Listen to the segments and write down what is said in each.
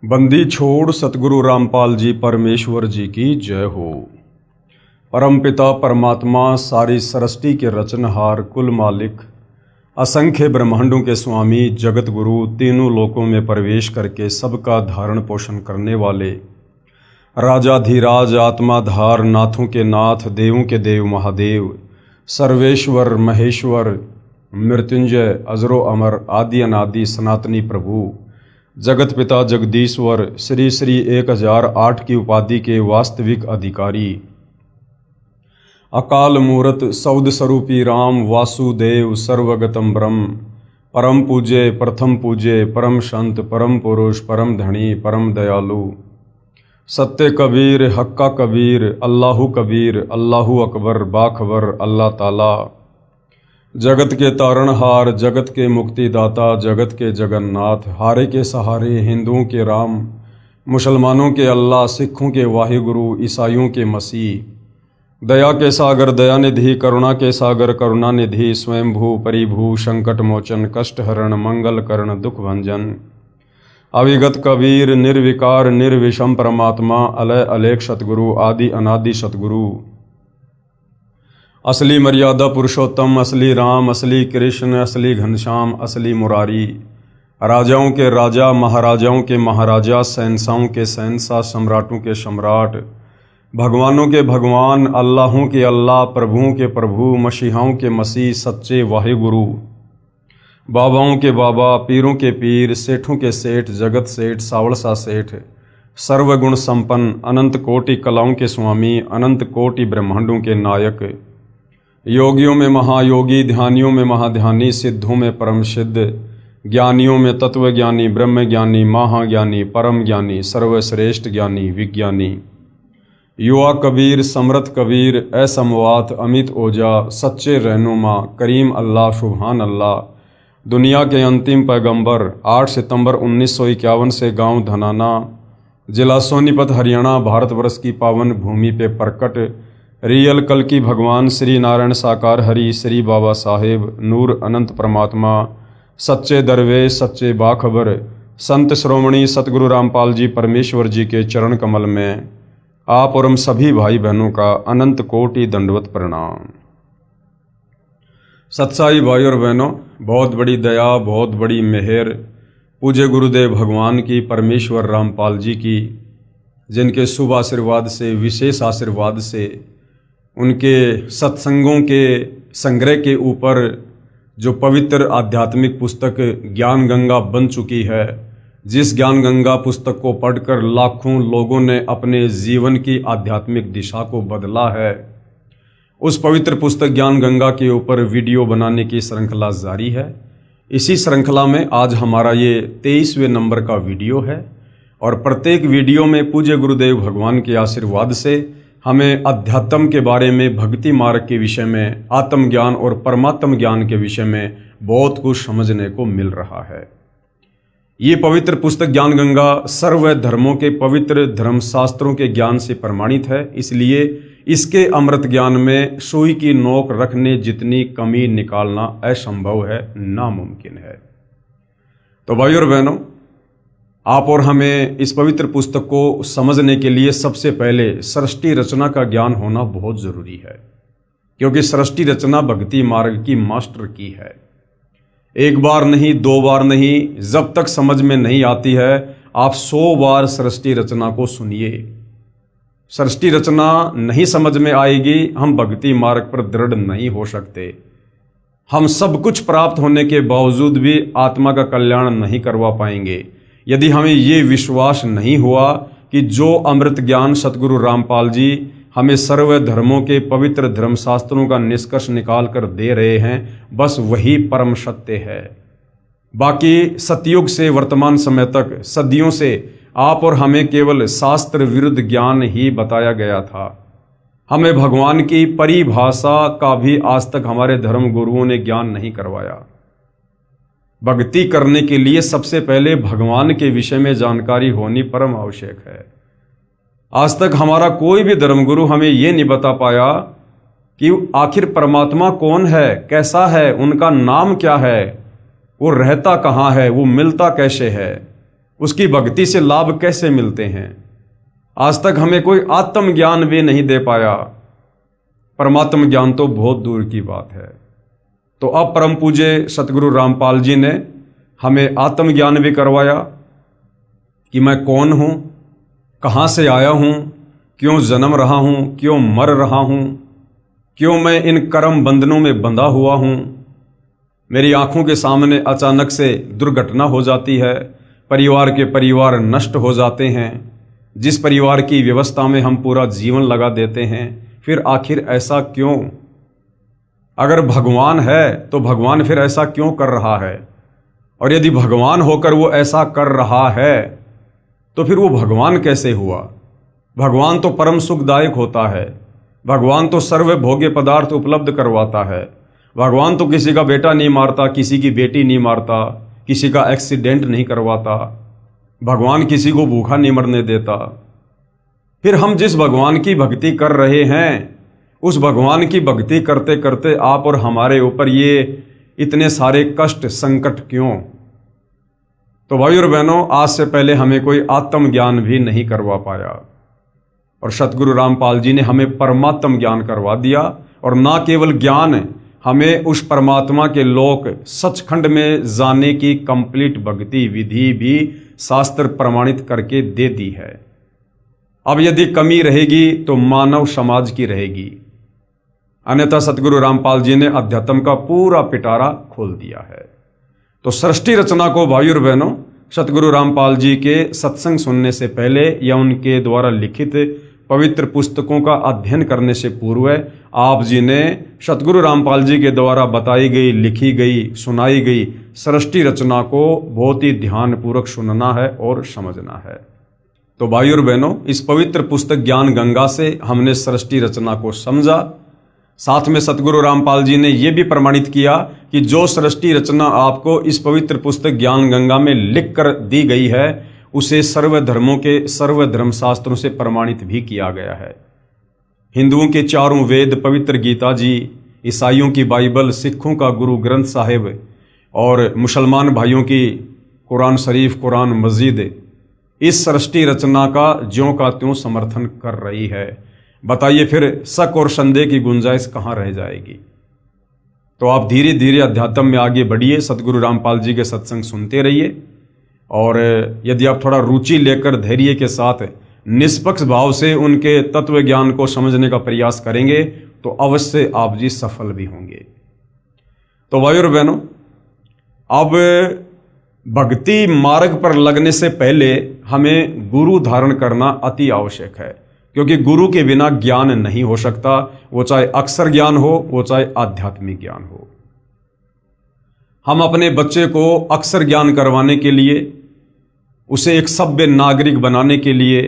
बंदी छोड़ सतगुरु रामपाल जी परमेश्वर जी की जय हो। परमपिता परमात्मा सारी सृष्टि के रचनहार कुल मालिक असंख्य ब्रह्मांडों के स्वामी जगत गुरु तीनों लोकों में प्रवेश करके सबका धारण पोषण करने वाले राजाधिराज आत्माधार नाथों के नाथ देवों के देव महादेव सर्वेश्वर महेश्वर मृत्युंजय अजरो अमर आदि अनादि सनातनी प्रभु जगत पिता जगदीश्वर श्री श्री 1008 की उपाधि के वास्तविक अधिकारी अकाल मूर्त सौद स्वरूपी राम वासुदेव सर्वगतम ब्रह्म परम पूज्य प्रथम पूज्य परम संत परम पुरुष परम धनी परम दयालु सत्य कबीर हक्का कबीर अल्लाहु अकबर बाखबर अल्लाह ताला जगत के तारणहार जगत के मुक्तिदाता जगत के जगन्नाथ हारे के सहारे हिंदुओं के राम मुसलमानों के अल्लाह सिखों के वाहिगुरु ईसाइयों के मसीह दया के सागर दयानिधि करुणा के सागर करुणानिधि स्वयंभू परिभू संकट मोचन कष्ट हरण मंगल करण दुख भंजन अविगत कबीर निर्विकार निर्विषम परमात्मा अलय अलेख सतगुरु आदि अनादि सतगुरु असली मर्यादा पुरुषोत्तम असली राम असली कृष्ण असली घनश्याम असली मुरारी राजाओं के राजा महाराजाओं के महाराजा शहंशाहों के शहंशाह सम्राटों के सम्राट भगवानों के भगवान अल्लाहों के अल्लाह प्रभुओं के प्रभु मसीहाओं के मसीह सच्चे वाहिगुरु बाबाओं के बाबा पीरों के पीर सेठों के सेठ जगत सेठ सावड़सा सेठ सर्वगुण संपन्न अनंत कोटि कलाओं के स्वामी अनंत कोटि ब्रह्मांडों के नायक योगियों में महायोगी ध्यानियों में महाध्यानी सिद्धों में परम सिद्ध ज्ञानियों में तत्वज्ञानी ब्रह्मज्ञानी महाज्ञानी परम ज्ञानी सर्वश्रेष्ठ ज्ञानी विज्ञानी युवा कबीर समर्थ कबीर असमवात अमित ओजा सच्चे रहनुमा करीम अल्लाह सुभान अल्लाह दुनिया के अंतिम पैगंबर 8 सितंबर 1951 से गांव धनाना जिला सोनीपत हरियाणा भारतवर्ष की पावन भूमि पे प्रकट रियल कल की भगवान श्री नारायण साकार हरि श्री बाबा साहेब नूर अनंत परमात्मा सच्चे दरवेश सच्चे बाखबर संत श्रोमणी सतगुरु रामपाल जी परमेश्वर जी के चरण कमल में आप और हम सभी भाई बहनों का अनंत कोटि दंडवत प्रणाम। सत्साई भाई और बहनों, बहुत बड़ी दया बहुत बड़ी मेहर पूज्य गुरुदेव भगवान की परमेश्वर रामपाल जी की, जिनके शुभ आशीर्वाद से विशेष आशीर्वाद से उनके सत्संगों के संग्रह के ऊपर जो पवित्र आध्यात्मिक पुस्तक ज्ञान गंगा बन चुकी है, जिस ज्ञान गंगा पुस्तक को पढ़कर लाखों लोगों ने अपने जीवन की आध्यात्मिक दिशा को बदला है, उस पवित्र पुस्तक ज्ञान गंगा के ऊपर वीडियो बनाने की श्रृंखला जारी है। इसी श्रृंखला में आज हमारा ये 23वें नंबर का वीडियो है और प्रत्येक वीडियो में पूज्य गुरुदेव भगवान के आशीर्वाद से हमें अध्यात्म के बारे में, भक्ति मार्ग के विषय में, आत्मज्ञान और परमात्म ज्ञान के विषय में बहुत कुछ समझने को मिल रहा है। ये पवित्र पुस्तक ज्ञान गंगा सर्व धर्मों के पवित्र धर्मशास्त्रों के ज्ञान से प्रमाणित है, इसलिए इसके अमृत ज्ञान में सुई की नोक रखने जितनी कमी निकालना असंभव है, नामुमकिन है। तो भाई और बहनों, आप और हमें इस पवित्र पुस्तक को समझने के लिए सबसे पहले सृष्टि रचना का ज्ञान होना बहुत जरूरी है, क्योंकि सृष्टि रचना भक्ति मार्ग की मास्टर की है। एक बार नहीं, दो बार नहीं, जब तक समझ में नहीं आती है आप 100 बार सृष्टि रचना को सुनिए। सृष्टि रचना नहीं समझ में आएगी, हम भक्ति मार्ग पर दृढ़ नहीं हो सकते। हम सब कुछ प्राप्त होने के बावजूद भी आत्मा का कल्याण नहीं करवा पाएंगे यदि हमें ये विश्वास नहीं हुआ कि जो अमृत ज्ञान सतगुरु रामपाल जी हमें सर्व धर्मों के पवित्र धर्मशास्त्रों का निष्कर्ष निकाल कर दे रहे हैं, बस वही परम सत्य है। बाकी सतयुग से वर्तमान समय तक सदियों से आप और हमें केवल शास्त्र विरुद्ध ज्ञान ही बताया गया था। हमें भगवान की परिभाषा का भी आज तक हमारे धर्म गुरुओं ने ज्ञान नहीं करवाया। भक्ति करने के लिए सबसे पहले भगवान के विषय में जानकारी होनी परम आवश्यक है। आज तक हमारा कोई भी धर्मगुरु हमें ये नहीं बता पाया कि आखिर परमात्मा कौन है, कैसा है, उनका नाम क्या है, वो रहता कहाँ है, वो मिलता कैसे है। उसकी भक्ति से लाभ कैसे मिलते हैं। आज तक हमें कोई आत्मज्ञान भी नहीं दे पाया, परमात्म ज्ञान तो बहुत दूर की बात है। तो अब परम पूज्य सतगुरु रामपाल जी ने हमें आत्मज्ञान भी करवाया कि मैं कौन हूँ, कहाँ से आया हूँ, क्यों जन्म रहा हूँ, क्यों मर रहा हूँ, क्यों मैं इन कर्म बंधनों में बंधा हुआ हूँ। मेरी आंखों के सामने अचानक से दुर्घटना हो जाती है, परिवार नष्ट हो जाते हैं, जिस परिवार की व्यवस्था में हम पूरा जीवन लगा देते हैं, फिर आखिर ऐसा क्यों। अगर भगवान है तो भगवान फिर ऐसा क्यों कर रहा है, और यदि भगवान होकर वो ऐसा कर रहा है तो फिर वो भगवान कैसे हुआ। भगवान तो परम सुखदायक होता है, भगवान तो सर्वभोग्य पदार्थ उपलब्ध करवाता है, भगवान तो किसी का बेटा नहीं मारता, किसी की बेटी नहीं मारता, किसी का एक्सीडेंट नहीं करवाता, भगवान किसी को भूखा नहीं मरने देता। फिर हम जिस भगवान की भक्ति कर रहे हैं, उस भगवान की भक्ति करते करते आप और हमारे ऊपर ये इतने सारे कष्ट संकट क्यों। तो भाई और बहनों, आज से पहले हमें कोई आत्मज्ञान भी नहीं करवा पाया, और सतगुरु रामपाल जी ने हमें परमात्म ज्ञान करवा दिया। और ना केवल ज्ञान, हमें उस परमात्मा के लोक सचखंड में जाने की कंप्लीट भक्ति विधि भी शास्त्र प्रमाणित करके दे दी है। अब यदि कमी रहेगी तो मानव समाज की रहेगी, अन्यथा सतगुरु रामपाल जी ने अध्यात्म का पूरा पिटारा खोल दिया है। तो सृष्टि रचना को भाई और बहनों, सतगुरु रामपाल जी के सत्संग सुनने से पहले या उनके द्वारा लिखित पवित्र पुस्तकों का अध्ययन करने से पूर्व आप जी ने सतगुरु रामपाल जी के द्वारा बताई गई, लिखी गई, सुनाई गई सृष्टि रचना को बहुत ही ध्यानपूर्वक सुनना है और समझना है। तो भाई और बहनों, इस पवित्र पुस्तक ज्ञान गंगा से हमने सृष्टि रचना को समझा। साथ में सतगुरु रामपाल जी ने यह भी प्रमाणित किया कि जो सृष्टि रचना आपको इस पवित्र पुस्तक ज्ञान गंगा में लिख कर दी गई है, उसे सर्वधर्मों के सर्वधर्म शास्त्रों से प्रमाणित भी किया गया है। हिंदुओं के चारों वेद, पवित्र गीता जी, ईसाइयों की बाइबल, सिखों का गुरु ग्रंथ साहिब और मुसलमान भाइयों की कुरान शरीफ, कुरान मस्जिद इस सृष्टि रचना का ज्यों का त्यों समर्थन कर रही है। बताइए फिर शक और संदेह की गुंजाइश कहाँ रह जाएगी। तो आप धीरे धीरे अध्यात्म में आगे बढ़िए, सतगुरु रामपाल जी के सत्संग सुनते रहिए, और यदि आप थोड़ा रुचि लेकर धैर्य के साथ निष्पक्ष भाव से उनके तत्व ज्ञान को समझने का प्रयास करेंगे तो अवश्य आप जी सफल भी होंगे। तो भाई और बहनों, अब भक्ति मार्ग पर लगने से पहले हमें गुरु धारण करना अति आवश्यक है, क्योंकि गुरु के बिना ज्ञान नहीं हो सकता, वो चाहे अक्षर ज्ञान हो, वो चाहे आध्यात्मिक ज्ञान हो। हम अपने बच्चे को अक्षर ज्ञान करवाने के लिए, उसे एक सभ्य नागरिक बनाने के लिए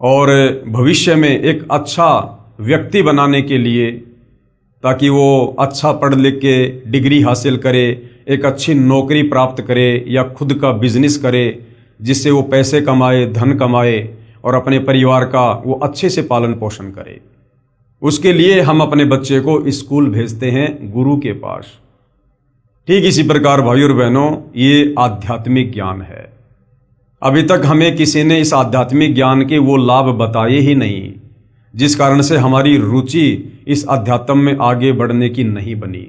और भविष्य में एक अच्छा व्यक्ति बनाने के लिए, ताकि वो अच्छा पढ़ लिख के डिग्री हासिल करे, एक अच्छी नौकरी प्राप्त करे या खुद का बिजनेस करे, जिससे वो पैसे कमाए, धन कमाए और अपने परिवार का वो अच्छे से पालन पोषण करे। उसके लिए हम अपने बच्चे को स्कूल भेजते हैं गुरु के पास। ठीक इसी प्रकार भाई और बहनों, ये आध्यात्मिक ज्ञान है। अभी तक हमें किसी ने इस आध्यात्मिक ज्ञान के वो लाभ बताए ही नहीं, जिस कारण से हमारी रुचि इस अध्यात्म में आगे बढ़ने की नहीं बनी।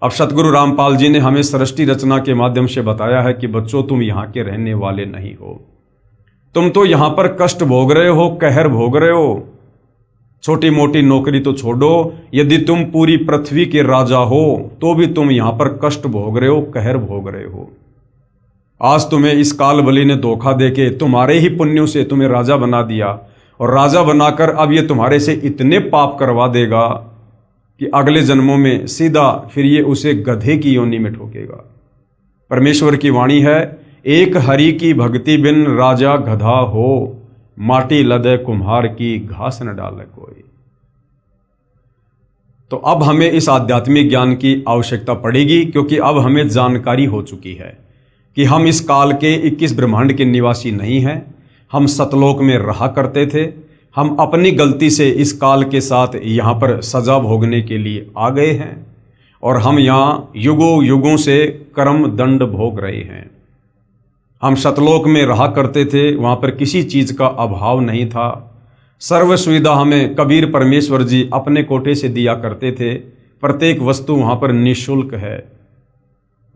अब सतगुरु रामपाल जी ने हमें सृष्टि रचना के माध्यम से बताया है कि बच्चों, तुम यहाँ के रहने वाले नहीं हो, तुम तो यहाँ पर कष्ट भोग रहे हो, कहर भोग रहे हो। छोटी मोटी नौकरी तो छोड़ो, यदि तुम पूरी पृथ्वी के राजा हो तो भी तुम यहाँ पर कष्ट भोग रहे हो, कहर भोग रहे हो। आज तुम्हें इस काल बलि ने धोखा देके तुम्हारे ही पुण्यों से तुम्हें राजा बना दिया, और राजा बनाकर अब ये तुम्हारे से इतने पाप करवा देगा कि अगले जन्मों में सीधा फिर ये उसे गधे की योनि में ठोकेगा। परमेश्वर की वाणी है, एक हरि की भक्ति बिन राजा गधा हो, माटी लदे कुम्हार की घास न डाले कोई। तो अब हमें इस आध्यात्मिक ज्ञान की आवश्यकता पड़ेगी, क्योंकि अब हमें जानकारी हो चुकी है कि हम इस काल के 21 ब्रह्मांड के निवासी नहीं हैं। हम सतलोक में रहा करते थे, हम अपनी गलती से इस काल के साथ यहाँ पर सजा भोगने के लिए आ गए हैं, और हम यहाँ युगों युगों से कर्म दंड भोग रहे हैं। हम सतलोक में रहा करते थे, वहाँ पर किसी चीज़ का अभाव नहीं था। सर्व सुविधा हमें कबीर परमेश्वर जी अपने कोटे से दिया करते थे। प्रत्येक वस्तु वहाँ पर निःशुल्क है।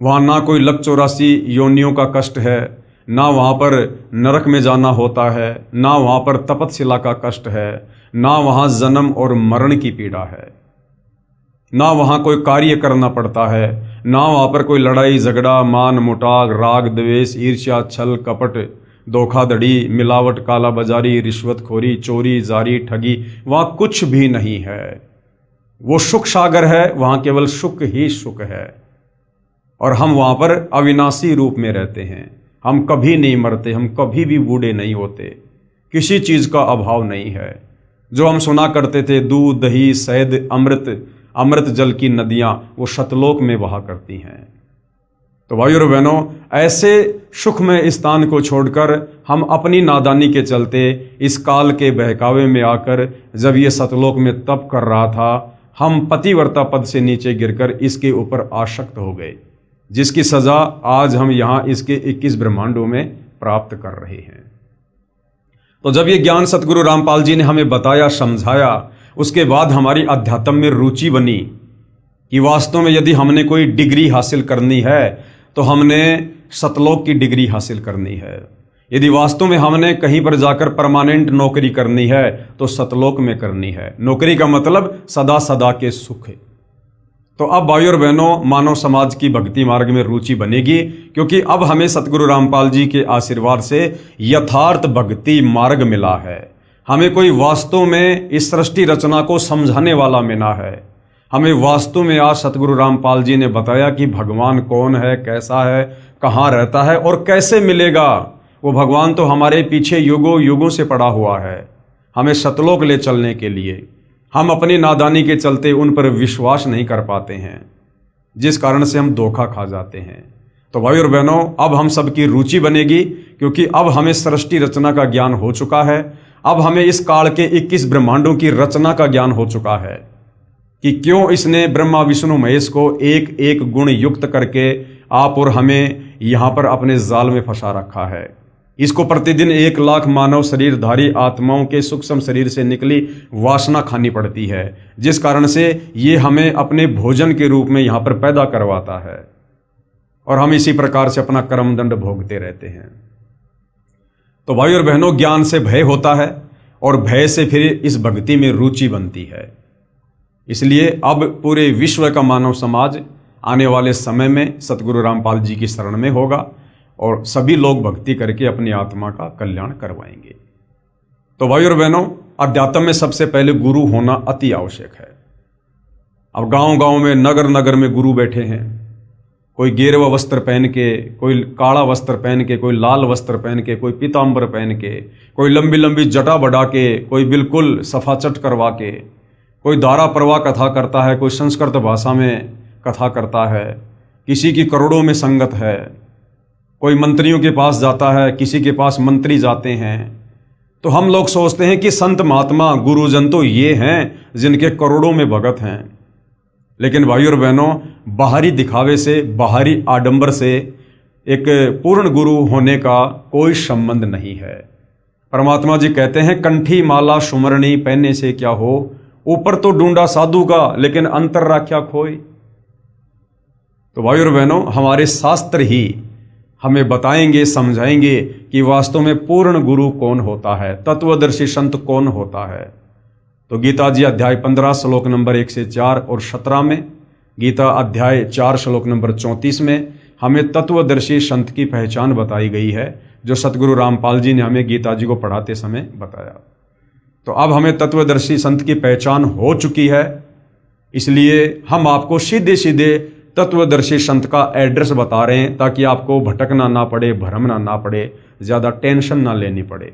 वहाँ ना कोई लक 84 योनियों का कष्ट है, ना वहाँ पर नरक में जाना होता है, ना वहाँ पर तपतशिला का कष्ट है, ना वहाँ जन्म और मरण की पीड़ा है, ना वहाँ कोई कार्य करना पड़ता है, ना वहाँ पर कोई लड़ाई झगड़ा, मान मुटाव, राग द्वेष, ईर्ष्या, छल कपट, धोखाधड़ी, मिलावट, काला बाजारी, रिश्वतखोरी, चोरी, जारी, ठगी, वहाँ कुछ भी नहीं है। वो सुख सागर है, वहाँ केवल सुख ही सुख है। और हम वहाँ पर अविनाशी रूप में रहते हैं। हम कभी नहीं मरते, हम कभी भी बूढ़े नहीं होते, किसी चीज़ का अभाव नहीं है। जो हम सुना करते थे दूध, दही, शहद, अमृत जल की नदियाँ, वो सतलोक में बहा करती हैं। तो भाइयों और बहनों, ऐसे सुखमय स्थान को छोड़कर हम अपनी नादानी के चलते इस काल के बहकावे में आकर जब ये सतलोक में तप कर रहा था, हम पतिव्रता पद से नीचे गिरकर इसके ऊपर आसक्त हो गए, जिसकी सजा आज हम यहाँ इसके 21 ब्रह्मांडों में प्राप्त कर रहे हैं। तो जब ये ज्ञान सतगुरु रामपाल जी ने हमें बताया, समझाया, उसके बाद हमारी अध्यात्म में रुचि बनी कि वास्तव में यदि हमने कोई डिग्री हासिल करनी है तो हमने सतलोक की डिग्री हासिल करनी है। यदि वास्तव में हमने कहीं पर जाकर परमानेंट नौकरी करनी है तो सतलोक में करनी है। नौकरी का मतलब सदा सदा के सुख है। तो अब भाइयों और बहनों, मानव समाज की भक्ति मार्ग में रुचि बनेगी, क्योंकि अब हमें सतगुरु रामपाल जी के आशीर्वाद से यथार्थ भक्ति मार्ग मिला है। हमें कोई वास्तव में इस सृष्टि रचना को समझाने वाला मिला है। हमें वास्तव में आज सतगुरु रामपाल जी ने बताया कि भगवान कौन है, कैसा है, कहाँ रहता है और कैसे मिलेगा। वो भगवान तो हमारे पीछे युगों युगों से पड़ा हुआ है, हमें सतलोक ले चलने के लिए। हम अपनी नादानी के चलते उन पर विश्वास नहीं कर पाते हैं, जिस कारण से हम धोखा खा जाते हैं। तो भाई और बहनों, अब हम सबकी रुचि बनेगी, क्योंकि अब हमें सृष्टि रचना का ज्ञान हो चुका है। अब हमें इस काल के 21 ब्रह्मांडों की रचना का ज्ञान हो चुका है कि क्यों इसने ब्रह्मा विष्णु महेश को एक एक गुण युक्त करके आप और हमें यहाँ पर अपने जाल में फंसा रखा है। इसको प्रतिदिन 1 लाख मानव शरीरधारी आत्माओं के सूक्ष्म शरीर से निकली वासना खानी पड़ती है, जिस कारण से ये हमें अपने भोजन के रूप में यहाँ पर पैदा करवाता है और हम इसी प्रकार से अपना कर्मदंड भोगते रहते हैं। तो भाई और बहनों, ज्ञान से भय होता है और भय से फिर इस भक्ति में रुचि बनती है। इसलिए अब पूरे विश्व का मानव समाज आने वाले समय में सतगुरु रामपाल जी की शरण में होगा और सभी लोग भक्ति करके अपनी आत्मा का कल्याण करवाएंगे। तो भाई और बहनों, अध्यात्म में सबसे पहले गुरु होना अति आवश्यक है। अब गांव गांव में, नगर नगर में गुरु बैठे हैं। कोई गेरुआ वस्त्र पहन के, कोई काला वस्त्र पहन के, कोई लाल वस्त्र पहन के, कोई पीताम्बर पहन के, कोई लंबी लंबी जटा बढ़ा के, कोई बिल्कुल सफाचट करवा के, कोई धारा प्रवाह कथा करता है, कोई संस्कृत भाषा में कथा करता है, किसी की करोड़ों में संगत है, कोई मंत्रियों के पास जाता है, किसी के पास मंत्री जाते हैं। तो हम लोग सोचते हैं कि संत महात्मा गुरुजन तो ये हैं जिनके करोड़ों में भगत हैं। लेकिन भाइयों और बहनों, बाहरी दिखावे से, बाहरी आडंबर से एक पूर्ण गुरु होने का कोई संबंध नहीं है। परमात्मा जी कहते हैं, कंठी माला सुमरणी पहनने से क्या हो, ऊपर तो ढूंढा साधु का लेकिन अंतर राख्या खोई। तो भाइयों और बहनों, हमारे शास्त्र ही हमें बताएंगे, समझाएंगे कि वास्तव में पूर्ण गुरु कौन होता है, तत्वदर्शी संत कौन होता है। तो गीता जी अध्याय 15 श्लोक नंबर 1 से 4 और 17 में, गीता अध्याय 4 श्लोक नंबर 34 में हमें तत्वदर्शी संत की पहचान बताई गई है, जो सतगुरु रामपाल जी ने हमें गीता जी को पढ़ाते समय बताया। तो अब हमें तत्वदर्शी संत की पहचान हो चुकी है, इसलिए हम आपको सीधे सीधे तत्वदर्शी संत का एड्रेस बता रहे हैं, ताकि आपको भटकना ना पड़े, भ्रमना ना पड़े, ज़्यादा टेंशन ना लेनी पड़े।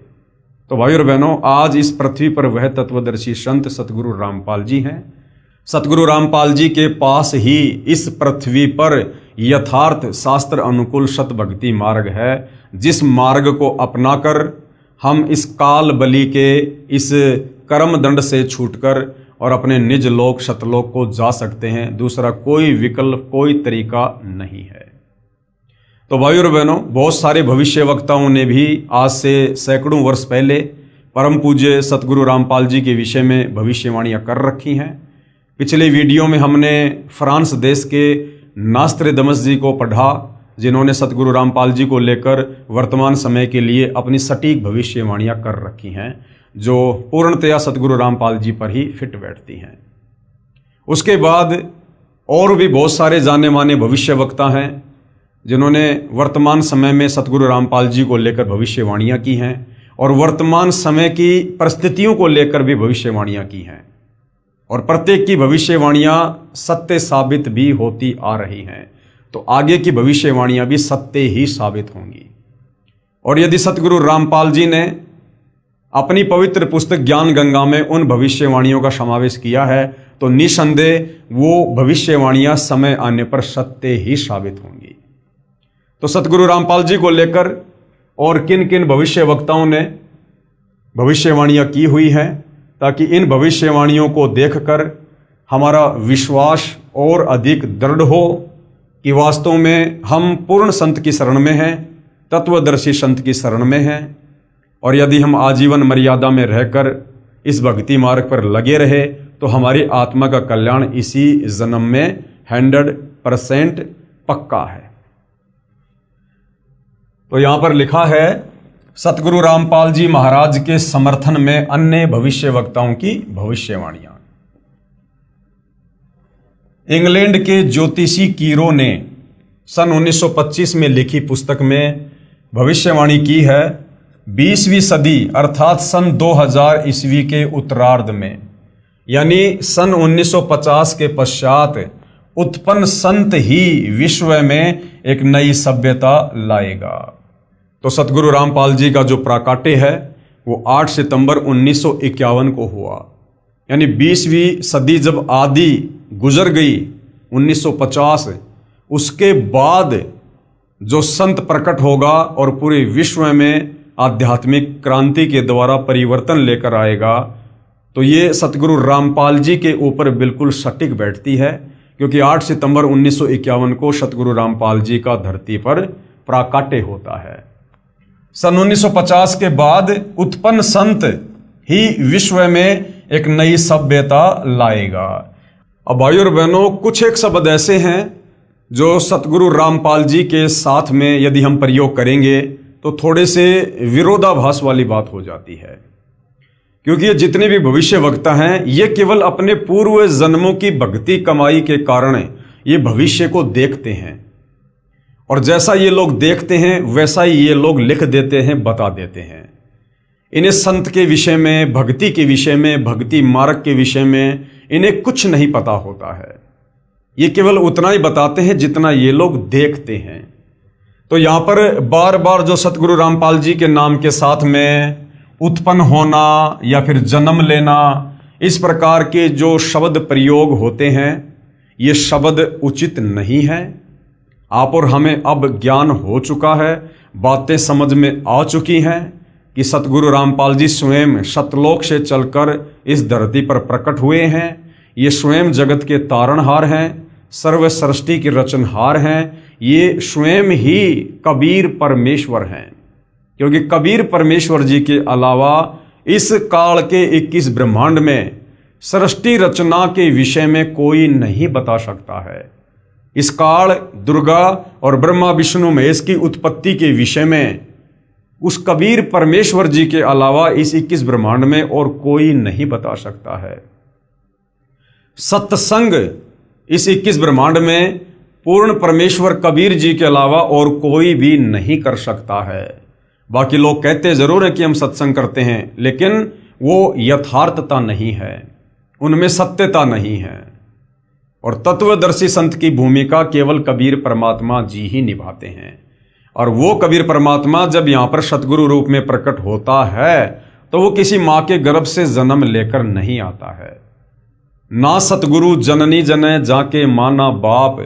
तो भाई और बहनों, आज इस पृथ्वी पर वह तत्वदर्शी संत सतगुरु रामपाल जी हैं। सतगुरु रामपाल जी के पास ही इस पृथ्वी पर यथार्थ शास्त्र अनुकूल सत भक्ति मार्ग है, जिस मार्ग को अपनाकर हम इस काल बलि के इस कर्म दंड से छूटकर और अपने निज लोक सतलोक को जा सकते हैं। दूसरा कोई विकल्प, कोई तरीका नहीं है। तो भाइयों और बहनों, बहुत सारे भविष्यवक्ताओं ने भी आज से सैकड़ों वर्ष पहले परम पूज्य सतगुरु रामपाल जी के विषय में भविष्यवाणियां कर रखी हैं। पिछले वीडियो में हमने फ्रांस देश के नास्त्रदामस जी को पढ़ा, जिन्होंने सतगुरु रामपाल जी को लेकर वर्तमान समय के लिए अपनी सटीक भविष्यवाणियां कर रखी हैं, जो पूर्णतया सतगुरु रामपाल जी पर ही फिट बैठती हैं। उसके बाद और भी बहुत सारे जाने माने भविष्यवक्ता हैं जिन्होंने वर्तमान समय में सतगुरु रामपाल जी को लेकर भविष्यवाणियां की हैं और वर्तमान समय की परिस्थितियों को लेकर भी भविष्यवाणियां की हैं, और प्रत्येक की भविष्यवाणियां सत्य साबित भी होती आ रही हैं। तो आगे की भविष्यवाणियां भी सत्य ही साबित होंगी। और यदि सतगुरु रामपाल जी ने अपनी पवित्र पुस्तक ज्ञान गंगा में उन भविष्यवाणियों का समावेश किया है, तो निसंदेह वो भविष्यवाणियां समय आने पर सत्य ही साबित होंगी। तो सतगुरु रामपाल जी को लेकर और किन किन भविष्यवक्ताओं ने भविष्यवाणियां की हुई हैं, ताकि इन भविष्यवाणियों को देखकर हमारा विश्वास और अधिक दृढ़ हो कि वास्तव में हम पूर्ण संत की शरण में हैं, तत्वदर्शी संत की शरण में हैं। और यदि हम आजीवन मर्यादा में रहकर इस भक्ति मार्ग पर लगे रहे तो हमारी आत्मा का कल्याण इसी जन्म में 100% पक्का है। तो यहां पर लिखा है, सतगुरु रामपाल जी महाराज के समर्थन में अन्य भविष्यवक्ताओं की भविष्यवाणियां। इंग्लैंड के ज्योतिषी कीरो ने सन 1925 में लिखी पुस्तक में भविष्यवाणी की है, 20वीं सदी अर्थात सन 2000 ईस्वी के उत्तरार्ध में, यानी सन 1950 के पश्चात उत्पन्न संत ही विश्व में एक नई सभ्यता लाएगा। तो सतगुरु रामपाल जी का जो प्राकाट्य है वो 8 सितंबर 1951 को हुआ, यानी 20वीं सदी जब आधी गुजर गई 1950, उसके बाद जो संत प्रकट होगा और पूरे विश्व में आध्यात्मिक क्रांति के द्वारा परिवर्तन लेकर आएगा, तो ये सतगुरु रामपाल जी के ऊपर बिल्कुल सटीक बैठती है, क्योंकि 8 सितंबर 1951 को सतगुरु रामपाल जी का धरती पर प्राकाट्य होता है। सन 1950 के बाद उत्पन्न संत ही विश्व में एक नई सभ्यता लाएगा। अब भाइयों और बहनों, कुछ एक शब्द ऐसे हैं जो सतगुरु रामपाल जी के साथ में यदि हम प्रयोग करेंगे तो थोड़े से विरोधाभास वाली बात हो जाती है, क्योंकि ये जितने भी भविष्यवक्ता हैं ये केवल अपने पूर्व जन्मों की भक्ति कमाई के कारण ये भविष्य को देखते हैं, और जैसा ये लोग देखते हैं वैसा ही ये लोग लिख देते हैं, बता देते हैं। इन्हें संत के विषय में, भक्ति के विषय में, भक्ति मार्ग के विषय में इन्हें कुछ नहीं पता होता है। ये केवल उतना ही बताते हैं जितना ये लोग देखते हैं। तो यहाँ पर बार बार जो सतगुरु रामपाल जी के नाम के साथ में उत्पन्न होना या फिर जन्म लेना, इस प्रकार के जो शब्द प्रयोग होते हैं, ये शब्द उचित नहीं है। आप और हमें अब ज्ञान हो चुका है, बातें समझ में आ चुकी हैं कि सतगुरु रामपाल जी स्वयं सतलोक से चलकर इस धरती पर प्रकट हुए हैं। ये स्वयं जगत के तारणहार हैं, सर्व सृष्टि के रचनहार हैं। ये स्वयं ही कबीर परमेश्वर हैं, क्योंकि कबीर परमेश्वर जी के अलावा इस काल के 21 ब्रह्मांड में सृष्टि रचना के विषय में कोई नहीं बता सकता है। इस काल, दुर्गा और ब्रह्मा विष्णु महेश की उत्पत्ति के विषय में उस कबीर परमेश्वर जी के अलावा इस 21 ब्रह्मांड में और कोई नहीं बता सकता है। सत्संग इस 21 ब्रह्मांड में पूर्ण परमेश्वर कबीर जी के अलावा और कोई भी नहीं कर सकता है। बाकी लोग कहते जरूर हैं कि हम सत्संग करते हैं, लेकिन वो यथार्थता नहीं है, उनमें सत्यता नहीं है। और तत्वदर्शी संत की भूमिका केवल कबीर परमात्मा जी ही निभाते हैं। और वो कबीर परमात्मा जब यहाँ पर सतगुरु रूप में प्रकट होता है तो वो किसी माँ के गर्भ से जन्म लेकर नहीं आता है। ना सतगुरु जननी जने जाके माना बाप,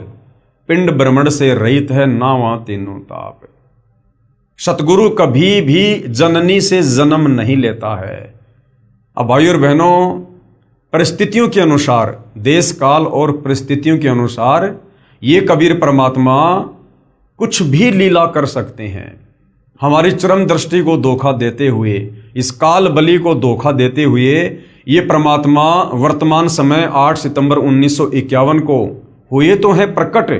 पिंड ब्रह्मण से रहित है ना वहां तीनों ताप। सतगुरु कभी भी जननी से जन्म नहीं लेता है। अब भाइयों और बहनों, परिस्थितियों के अनुसार, देश काल और परिस्थितियों के अनुसार ये कबीर परमात्मा कुछ भी लीला कर सकते हैं। हमारी चरम दृष्टि को धोखा देते हुए, इस काल बलि को धोखा देते हुए ये परमात्मा वर्तमान समय 8 सितंबर 1951 को हुए तो हैं प्रकट,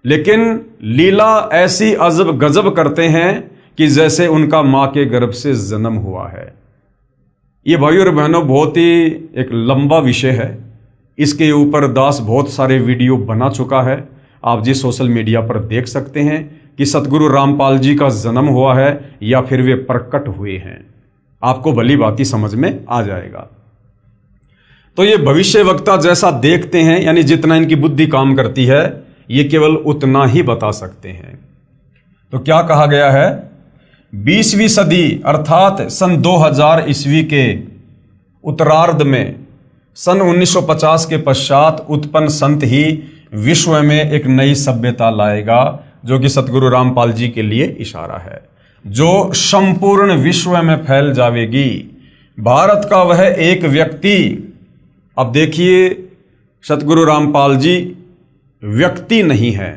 लेकिन लीला ऐसी अजब गजब करते हैं कि जैसे उनका मां के गर्भ से जन्म हुआ है। ये भाइयों और बहनों बहुत ही एक लंबा विषय है। इसके ऊपर दास बहुत सारे वीडियो बना चुका है। आप जी सोशल मीडिया पर देख सकते हैं कि सतगुरु रामपाल जी का जन्म हुआ है या फिर वे प्रकट हुए हैं। आपको भली भांति समझ में आ जाएगा। तो ये भविष्य वक्ता जैसा देखते हैं, यानी जितना इनकी बुद्धि काम करती है, ये केवल उतना ही बता सकते हैं। तो क्या कहा गया है, 20वीं सदी अर्थात सन 2000 ईस्वी के उत्तरार्ध में सन 1950 के पश्चात उत्पन्न संत ही विश्व में एक नई सभ्यता लाएगा, जो कि सतगुरु रामपाल जी के लिए इशारा है, जो संपूर्ण विश्व में फैल जाएगी। भारत का वह एक व्यक्ति, अब देखिए सतगुरु रामपाल जी व्यक्ति नहीं है।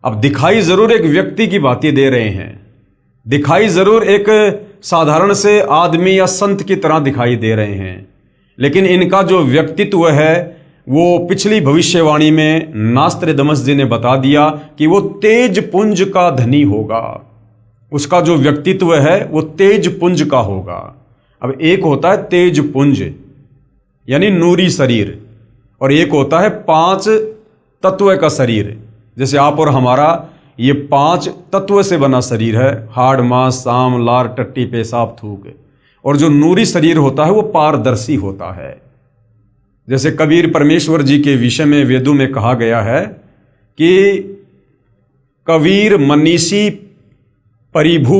अब दिखाई जरूर एक व्यक्ति की बातें दे रहे हैं, दिखाई जरूर एक साधारण से आदमी या संत की तरह दिखाई दे रहे हैं, लेकिन इनका जो व्यक्तित्व है वो पिछली भविष्यवाणी में नास्त्रदमस जी ने बता दिया कि वो तेज पुंज का धनी होगा। उसका जो व्यक्तित्व है वो तेज पुंज का होगा। अब एक होता है तेज पुंज यानी नूरी शरीर, और एक होता है 5 तत्व का शरीर। जैसे आप और हमारा ये 5 तत्व से बना शरीर है, हाड़ मांस साम लार टट्टी पेशाब थूक। और जो नूरी शरीर होता है वो पारदर्शी होता है। जैसे कबीर परमेश्वर जी के विषय में वेदों में कहा गया है कि कबीर मनीषी परिभू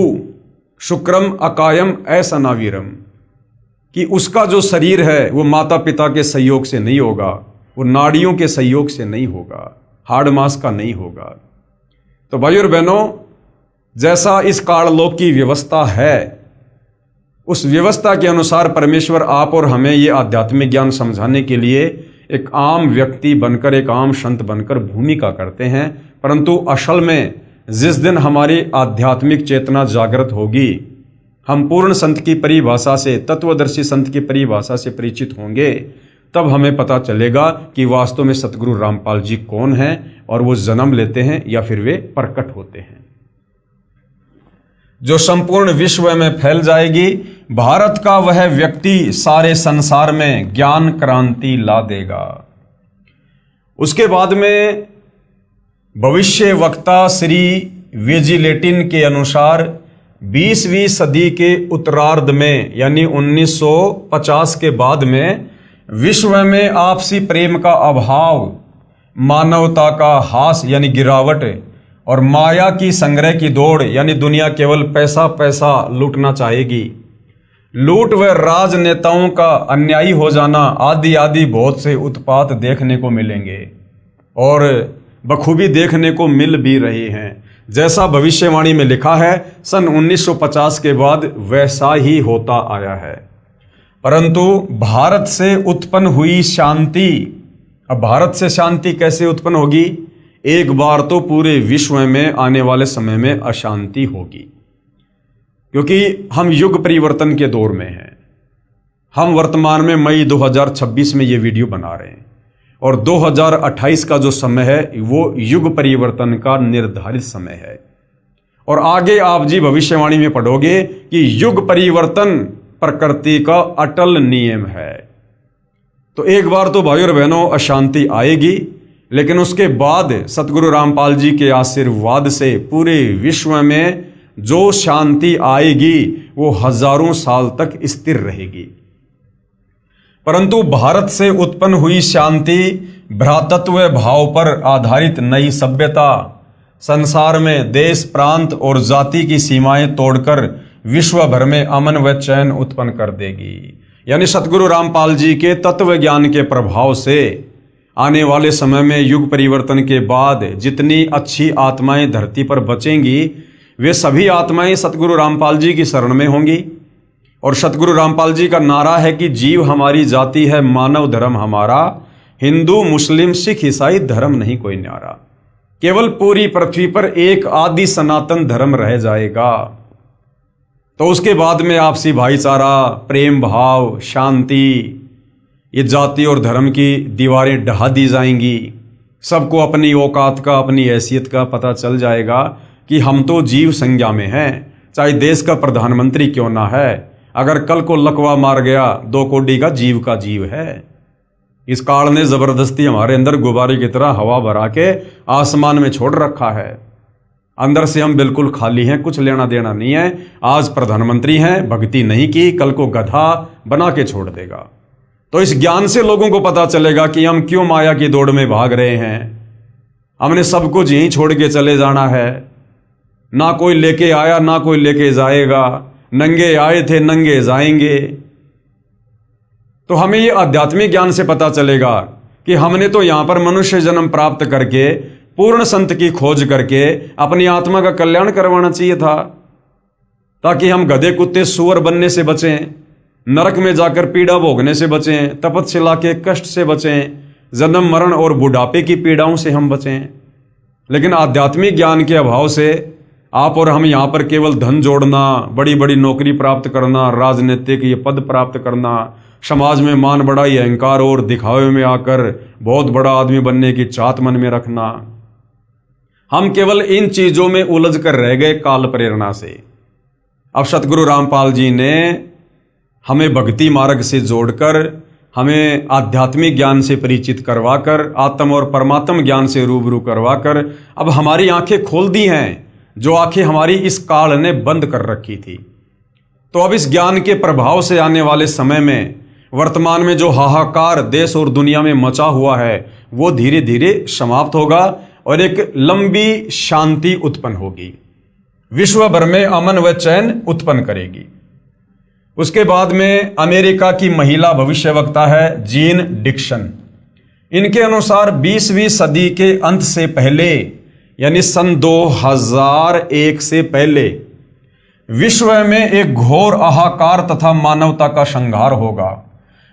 शुक्रम अकायम ऐसा नावीरम, कि उसका जो शरीर है वो माता पिता के सहयोग से नहीं होगा, वो नाड़ियों के सहयोग से नहीं होगा, हाड़ मांस का नहीं होगा। तो भाइयों और बहनों, जैसा इस काललोक की व्यवस्था है, उस व्यवस्था के अनुसार परमेश्वर आप और हमें ये आध्यात्मिक ज्ञान समझाने के लिए एक आम व्यक्ति बनकर, एक आम संत बनकर भूमिका करते हैं। परंतु असल में जिस दिन हमारी आध्यात्मिक चेतना जागृत होगी, हम पूर्ण संत की परिभाषा से, तत्वदर्शी संत की परिभाषा से परिचित होंगे, तब हमें पता चलेगा कि वास्तव में सतगुरु रामपाल जी कौन हैं और वो जन्म लेते हैं या फिर वे प्रकट होते हैं, जो संपूर्ण विश्व में फैल जाएगी। भारत का वह व्यक्ति सारे संसार में ज्ञान क्रांति ला देगा। उसके बाद में भविष्य वक्ता श्री वेजिलेटिन के अनुसार 20वीं सदी के उत्तरार्ध में यानी 1950 के बाद में विश्व में आपसी प्रेम का अभाव, मानवता का हास यानी गिरावट और माया की संग्रह की दौड़ यानी दुनिया केवल पैसा पैसा लूटना चाहेगी, लूट व राजनेताओं का अन्यायी हो जाना आदि आदि बहुत से उत्पात देखने को मिलेंगे और बखूबी देखने को मिल भी रहे हैं। जैसा भविष्यवाणी में लिखा है सन 1950 के बाद वैसा ही होता आया है। परंतु भारत से उत्पन्न हुई शांति, अब भारत से शांति कैसे उत्पन्न होगी? एक बार तो पूरे विश्व में आने वाले समय में अशांति होगी, क्योंकि हम युग परिवर्तन के दौर में हैं। हम वर्तमान में मई 2026 में ये वीडियो बना रहे हैं और 2028 का जो समय है वो युग परिवर्तन का निर्धारित समय है। और आगे आप जी भविष्यवाणी में पढ़ोगे कि युग परिवर्तन प्रकृति का अटल नियम है। तो एक बार तो भाइयों और बहनों अशांति आएगी, लेकिन उसके बाद सतगुरु रामपाल जी के आशीर्वाद से पूरे विश्व में जो शांति आएगी वो हजारों साल तक स्थिर रहेगी। परंतु भारत से उत्पन्न हुई शांति भ्रातृत्व भाव पर आधारित नई सभ्यता संसार में देश प्रांत और जाति की सीमाएं तोड़कर विश्व भर में अमन व चैन उत्पन्न कर देगी। यानी सतगुरु रामपाल जी के तत्व ज्ञान के प्रभाव से आने वाले समय में युग परिवर्तन के बाद जितनी अच्छी आत्माएं धरती पर बचेंगी वे सभी आत्माएं सतगुरु रामपाल जी की शरण में होंगी। और सतगुरु रामपाल जी का नारा है कि जीव हमारी जाति है, मानव धर्म हमारा, हिंदू मुस्लिम सिख ईसाई धर्म नहीं कोई न्यारा। केवल पूरी पृथ्वी पर एक आदि सनातन धर्म रह जाएगा। तो उसके बाद में आपसी भाईचारा, प्रेम भाव, शांति, ये जाति और धर्म की दीवारें ढहा दी जाएंगी। सबको अपनी औकात का, अपनी हैसियत का पता चल जाएगा कि हम तो जीव संज्ञा में हैं, चाहे देश का प्रधानमंत्री क्यों ना है। अगर कल को लकवा मार गया, 2 कोड़ी का जीव है। इस काल ने जबरदस्ती हमारे अंदर गुब्बारे की तरह हवा भरा के आसमान में छोड़ रखा है। अंदर से हम बिल्कुल खाली हैं, कुछ लेना देना नहीं है। आज प्रधानमंत्री हैं, भक्ति नहीं की, कल को गधा बना के छोड़ देगा। तो इस ज्ञान से लोगों को पता चलेगा कि हम क्यों माया की दौड़ में भाग रहे हैं। हमने सब कुछ यहीं छोड़ के चले जाना है। ना कोई लेके आया, ना कोई लेके जाएगा। नंगे आए थे, नंगे जाएंगे। तो हमें ये आध्यात्मिक ज्ञान से पता चलेगा कि हमने तो यहां पर मनुष्य जन्म प्राप्त करके, पूर्ण संत की खोज करके अपनी आत्मा का कल्याण करवाना चाहिए था, ताकि हम गधे कुत्ते सूअर बनने से बचें, नरक में जाकर पीड़ा भोगने से बचें, तपस्या के कष्ट से बचें, जन्म मरण और बुढ़ापे की पीड़ाओं से हम बचें। लेकिन आध्यात्मिक ज्ञान के अभाव से आप और हम यहाँ पर केवल धन जोड़ना, बड़ी बड़ी नौकरी प्राप्त करना, राजनीतिक ये पद प्राप्त करना, समाज में मान बढ़ाई, अहंकार और दिखावे में आकर बहुत बड़ा आदमी बनने की चाहत मन में रखना, हम केवल इन चीजों में उलझ कर रह गए काल प्रेरणा से। अब सतगुरु रामपाल जी ने हमें भक्ति मार्ग से जोड़कर, हमें आध्यात्मिक ज्ञान से परिचित करवाकर, आत्म और परमात्म ज्ञान से रूबरू करवाकर अब हमारी आंखें खोल दी हैं, जो आंखें हमारी इस काल ने बंद कर रखी थी। तो अब इस ज्ञान के प्रभाव से आने वाले समय में, वर्तमान में जो हाहाकार देश और दुनिया में मचा हुआ है, वो धीरे धीरे समाप्त होगा और एक लंबी शांति उत्पन्न होगी, विश्व भर में अमन व चैन उत्पन्न करेगी। उसके बाद में अमेरिका की महिला भविष्यवक्ता है जीन डिक्सन। इनके अनुसार 20वीं सदी के अंत से पहले, यानी सन 2001 से पहले, विश्व में एक घोर हाहाकार तथा मानवता का संहार होगा।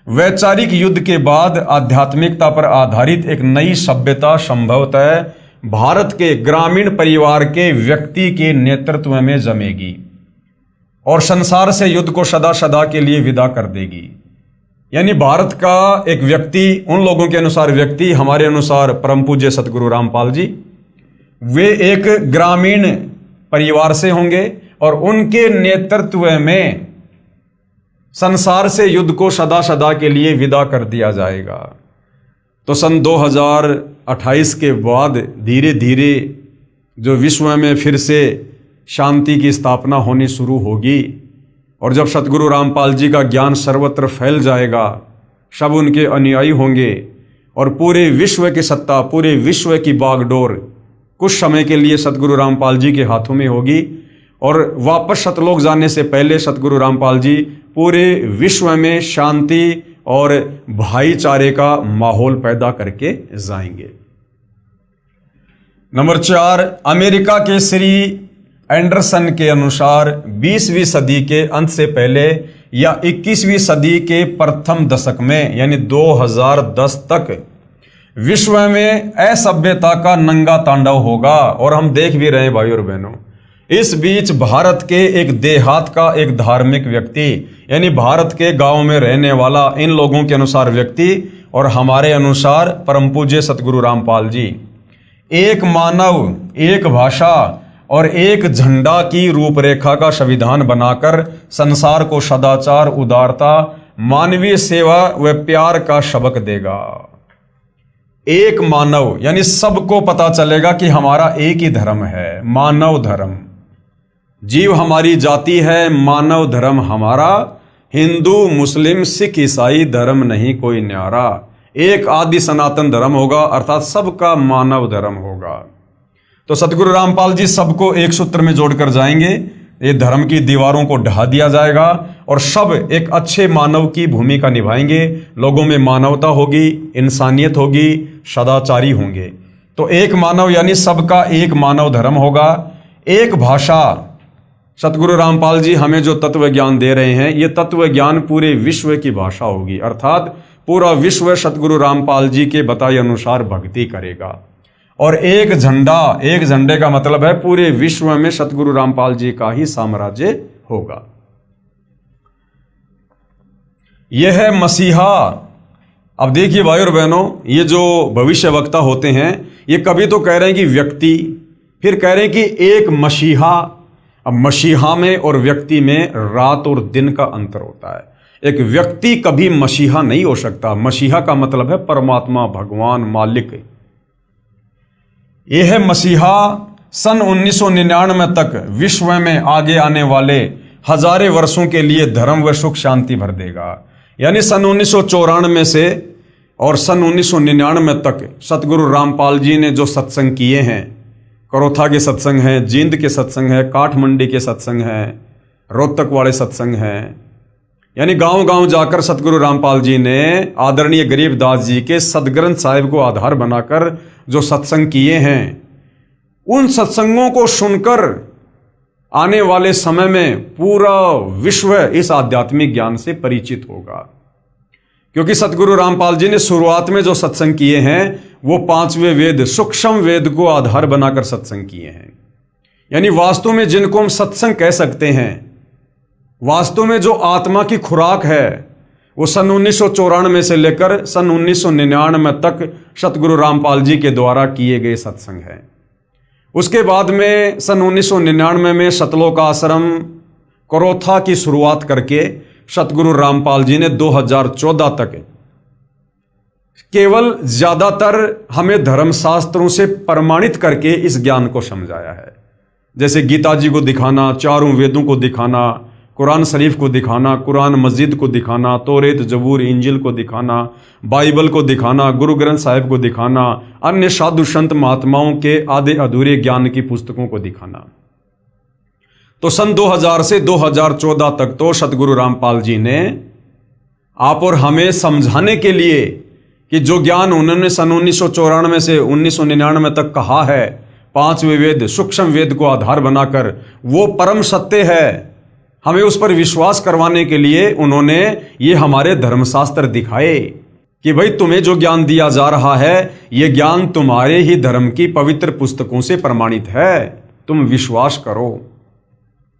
वैचारिक युद्ध के बाद आध्यात्मिकता पर आधारित एक नई सभ्यता संभवतः भारत के ग्रामीण परिवार के व्यक्ति के नेतृत्व में जमेगी और संसार से युद्ध को सदा सदा के लिए विदा कर देगी। यानी भारत का एक व्यक्ति, उन लोगों के अनुसार व्यक्ति, हमारे अनुसार परम पूज्य सतगुरु रामपाल जी, वे एक ग्रामीण परिवार से होंगे और उनके नेतृत्व में संसार से युद्ध को सदा सदा के लिए विदा कर दिया जाएगा। तो सन 2028 के बाद धीरे धीरे जो विश्व में फिर से शांति की स्थापना होनी शुरू होगी और जब सतगुरु रामपाल जी का ज्ञान सर्वत्र फैल जाएगा, सब उनके अनुयायी होंगे और पूरे विश्व की सत्ता, पूरे विश्व की बागडोर कुछ समय के लिए सतगुरु रामपाल जी के हाथों में होगी और वापस सतलोक जाने से पहले सतगुरु रामपाल जी पूरे विश्व में शांति और भाईचारे का माहौल पैदा करके जाएंगे। नंबर 4, अमेरिका के श्री एंडरसन के अनुसार 20वीं सदी के अंत से पहले या 21वीं सदी के प्रथम दशक में, यानी 2010 तक विश्व में असभ्यता का नंगा तांडव होगा। और हम देख भी रहे हैं भाई और बहनों, इस बीच भारत के एक देहात का एक धार्मिक व्यक्ति, यानी भारत के गांव में रहने वाला, इन लोगों के अनुसार व्यक्ति और हमारे अनुसार परम पूज्य सतगुरु रामपाल जी, एक मानव, एक भाषा और एक झंडा की रूपरेखा का संविधान बनाकर संसार को सदाचार, उदारता, मानवीय सेवा व प्यार का सबक देगा। एक मानव, यानी सबको पता चलेगा कि हमारा एक ही धर्म है, मानव धर्म। जीव हमारी जाति है, मानव धर्म हमारा, हिंदू मुस्लिम सिख ईसाई धर्म नहीं कोई न्यारा। एक आदि सनातन धर्म होगा, अर्थात सबका मानव धर्म होगा। तो सतगुरु रामपाल जी सबको एक सूत्र में जोड़कर जाएंगे। ये धर्म की दीवारों को ढहा दिया जाएगा और सब एक अच्छे मानव की भूमिका निभाएंगे। लोगों में मानवता होगी, इंसानियत होगी, सदाचारी होंगे। तो एक मानव यानी सबका एक मानव धर्म होगा। एक भाषा, सतगुरु रामपाल जी हमें जो तत्व ज्ञान दे रहे हैं, ये तत्व ज्ञान पूरे विश्व की भाषा होगी, अर्थात पूरा विश्व सतगुरु रामपाल जी के बताए अनुसार भक्ति करेगा। और एक झंडे का मतलब है पूरे विश्व में सतगुरु रामपाल जी का ही साम्राज्य होगा। यह है मसीहा। अब देखिए भाई और बहनों, ये जो भविष्य वक्ता होते हैं ये कभी तो कह रहे हैं कि व्यक्ति, फिर कह रहे हैं कि एक मसीहा। अब मसीहा में और व्यक्ति में रात और दिन का अंतर होता है। एक व्यक्ति कभी मसीहा नहीं हो सकता। मसीहा का मतलब है परमात्मा, भगवान, मालिक। यह है मसीहा सन 1999 तक विश्व में आगे आने वाले हजारों वर्षों के लिए धर्म व सुख शांति भर देगा। यानी सन 1994 से और सन 1999 तक सतगुरु रामपाल जी ने जो सत्संग किए हैं, करोथा के सत्संग हैं, जींद के सत्संग हैं, काठमंडी के सत्संग हैं, रोहतक वाले सत्संग हैं, यानी गांव गांव जाकर सतगुरु रामपाल जी ने आदरणीय गरीबदास जी के सदग्रंथ साहिब को आधार बनाकर जो सत्संग किए हैं, उन सत्संगों को सुनकर आने वाले समय में पूरा विश्व इस आध्यात्मिक ज्ञान से परिचित होगा। क्योंकि सतगुरु रामपाल जी ने शुरुआत में जो सत्संग किए हैं वो पांचवें वेद, सूक्ष्म वेद को आधार बनाकर सत्संग किए हैं। यानी वास्तव में जिनको हम सत्संग कह सकते हैं, वास्तव में जो आत्मा की खुराक है, वो सन 1994 से लेकर सन 1999 तक सतगुरु रामपाल जी के द्वारा किए गए सत्संग हैं। उसके बाद में सन 1999 में सतलोक आश्रम करोथा की शुरुआत करके सतगुरु रामपाल जी ने 2014 तक केवल ज्यादातर हमें धर्मशास्त्रों से प्रमाणित करके इस ज्ञान को समझाया है। जैसे गीता जी को दिखाना, चारों वेदों को दिखाना, कुरान शरीफ को दिखाना, कुरान मस्जिद को दिखाना, तौरेत, जबूर, इंजिल को दिखाना, बाइबल को दिखाना, गुरु ग्रंथ साहिब को दिखाना, अन्य साधु संत महात्माओं के आधे अधूरे ज्ञान की पुस्तकों को दिखाना। तो सन 2000 से 2014 तक तो सतगुरु रामपाल जी ने आप और हमें समझाने के लिए कि जो ज्ञान उन्होंने सन 1994 से 1999 तक कहा है, पांचवें वेद, सूक्ष्म वेद को आधार बनाकर, वो परम सत्य है। हमें उस पर विश्वास करवाने के लिए उन्होंने ये हमारे धर्मशास्त्र दिखाए कि भाई तुम्हें जो ज्ञान दिया जा रहा है ये ज्ञान तुम्हारे ही धर्म की पवित्र पुस्तकों से प्रमाणित है, तुम विश्वास करो।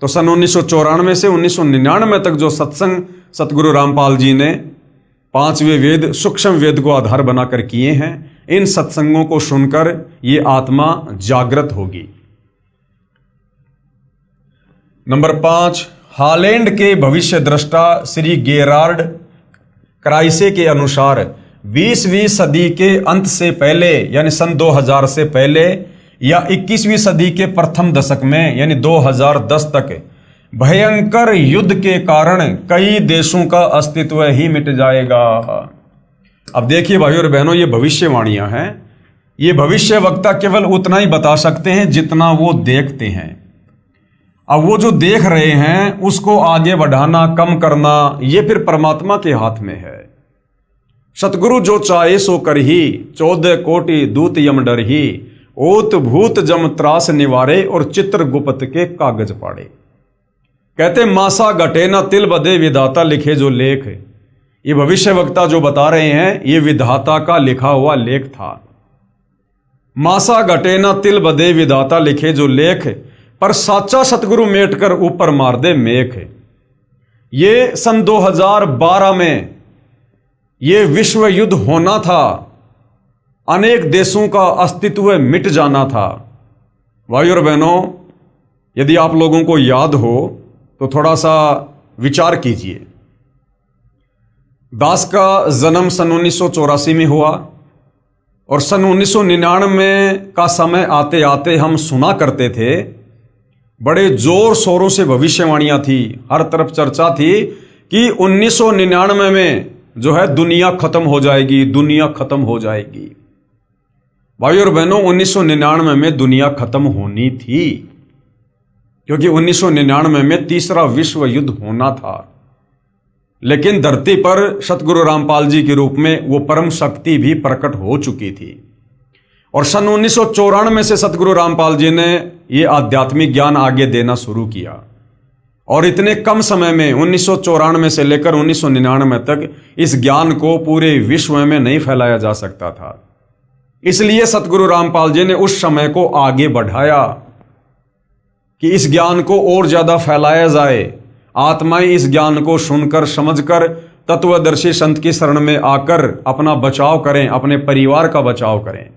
तो सन 1994 से 1999 तक जो सत्संग सतगुरु रामपाल जी ने पांचवें वेद, सूक्ष्म वेद को आधार बनाकर किए हैं, इन सत्संगों को सुनकर ये आत्मा जागृत होगी। नंबर 5, हॉलैंड के भविष्य दृष्टा श्री गेरार्ड क्राइसे के अनुसार 20वीं सदी के अंत से पहले यानी सन 2000 से पहले या 21वीं सदी के प्रथम दशक में यानी 2010 तक भयंकर युद्ध के कारण कई देशों का अस्तित्व ही मिट जाएगा। अब देखिए भाइयों और बहनों, ये भविष्यवाणियां हैं। ये भविष्य वक्ता केवल उतना ही बता सकते हैं जितना वो देखते हैं। अब वो जो देख रहे हैं उसको आगे बढ़ाना, कम करना, ये फिर परमात्मा के हाथ में है। सतगुरु जो चाहे सो कर ही, 14 कोटि दूत यम डर ही, ओत भूत जम त्रास निवारे और चित्र गुप्त के कागज पाड़े। कहते मासा घटे न तिल बदे विधाता लिखे जो लेख। ये भविष्य वक्ता जो बता रहे हैं ये विधाता का लिखा हुआ लेख था। मासा घटे न तिल बदे विधाता लिखे जो लेख, पर साचा सतगुरु मेट कर ऊपर मार दे मेख। ये सन 2012 में ये विश्व युद्ध होना था, अनेक देशों का अस्तित्व मिट जाना था। भाइयों और बहनों, यदि आप लोगों को याद हो तो थोड़ा सा विचार कीजिए। दास का जन्म सन 1984 में हुआ और सन 1999 का समय आते आते हम सुना करते थे, बड़े जोर शोरों से भविष्यवाणियां थी, हर तरफ चर्चा थी कि 1999 में जो है दुनिया खत्म हो जाएगी, दुनिया खत्म हो जाएगी। भाइयों और बहनों, 1999 में दुनिया खत्म होनी थी, क्योंकि 1999 में तीसरा विश्व युद्ध होना था। लेकिन धरती पर सतगुरु रामपाल जी के रूप में वो परम शक्ति भी प्रकट हो चुकी थी। और सन 1994 से सतगुरु रामपाल जी ने ये आध्यात्मिक ज्ञान आगे देना शुरू किया। और इतने कम समय में 1994 से लेकर 1999 तक इस ज्ञान को पूरे विश्व में नहीं फैलाया जा सकता था। इसलिए सतगुरु रामपाल जी ने उस समय को आगे बढ़ाया कि इस ज्ञान को और ज्यादा फैलाया जाए, आत्माएं इस ज्ञान को सुनकर समझकर तत्वदर्शी संत की शरण में आकर अपना बचाव करें, अपने परिवार का बचाव करें।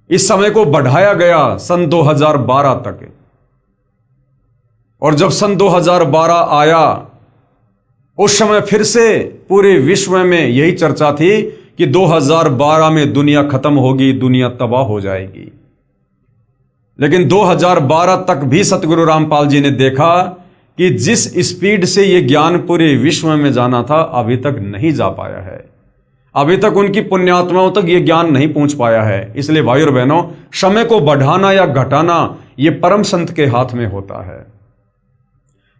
इस समय को बढ़ाया गया सन 2012 तक। और जब सन 2012 आया, उस समय फिर से पूरे विश्व में यही चर्चा थी कि 2012 में दुनिया खत्म होगी, दुनिया तबाह हो जाएगी। लेकिन 2012 तक भी सतगुरु रामपाल जी ने देखा कि जिस स्पीड से यह ज्ञान पूरे विश्व में जाना था, अभी तक नहीं जा पाया है। अभी तक उनकी पुण्यात्माओं तक यह ज्ञान नहीं पहुंच पाया है। इसलिए भाइयों और बहनों, समय को बढ़ाना या घटाना यह परम संत के हाथ में होता है।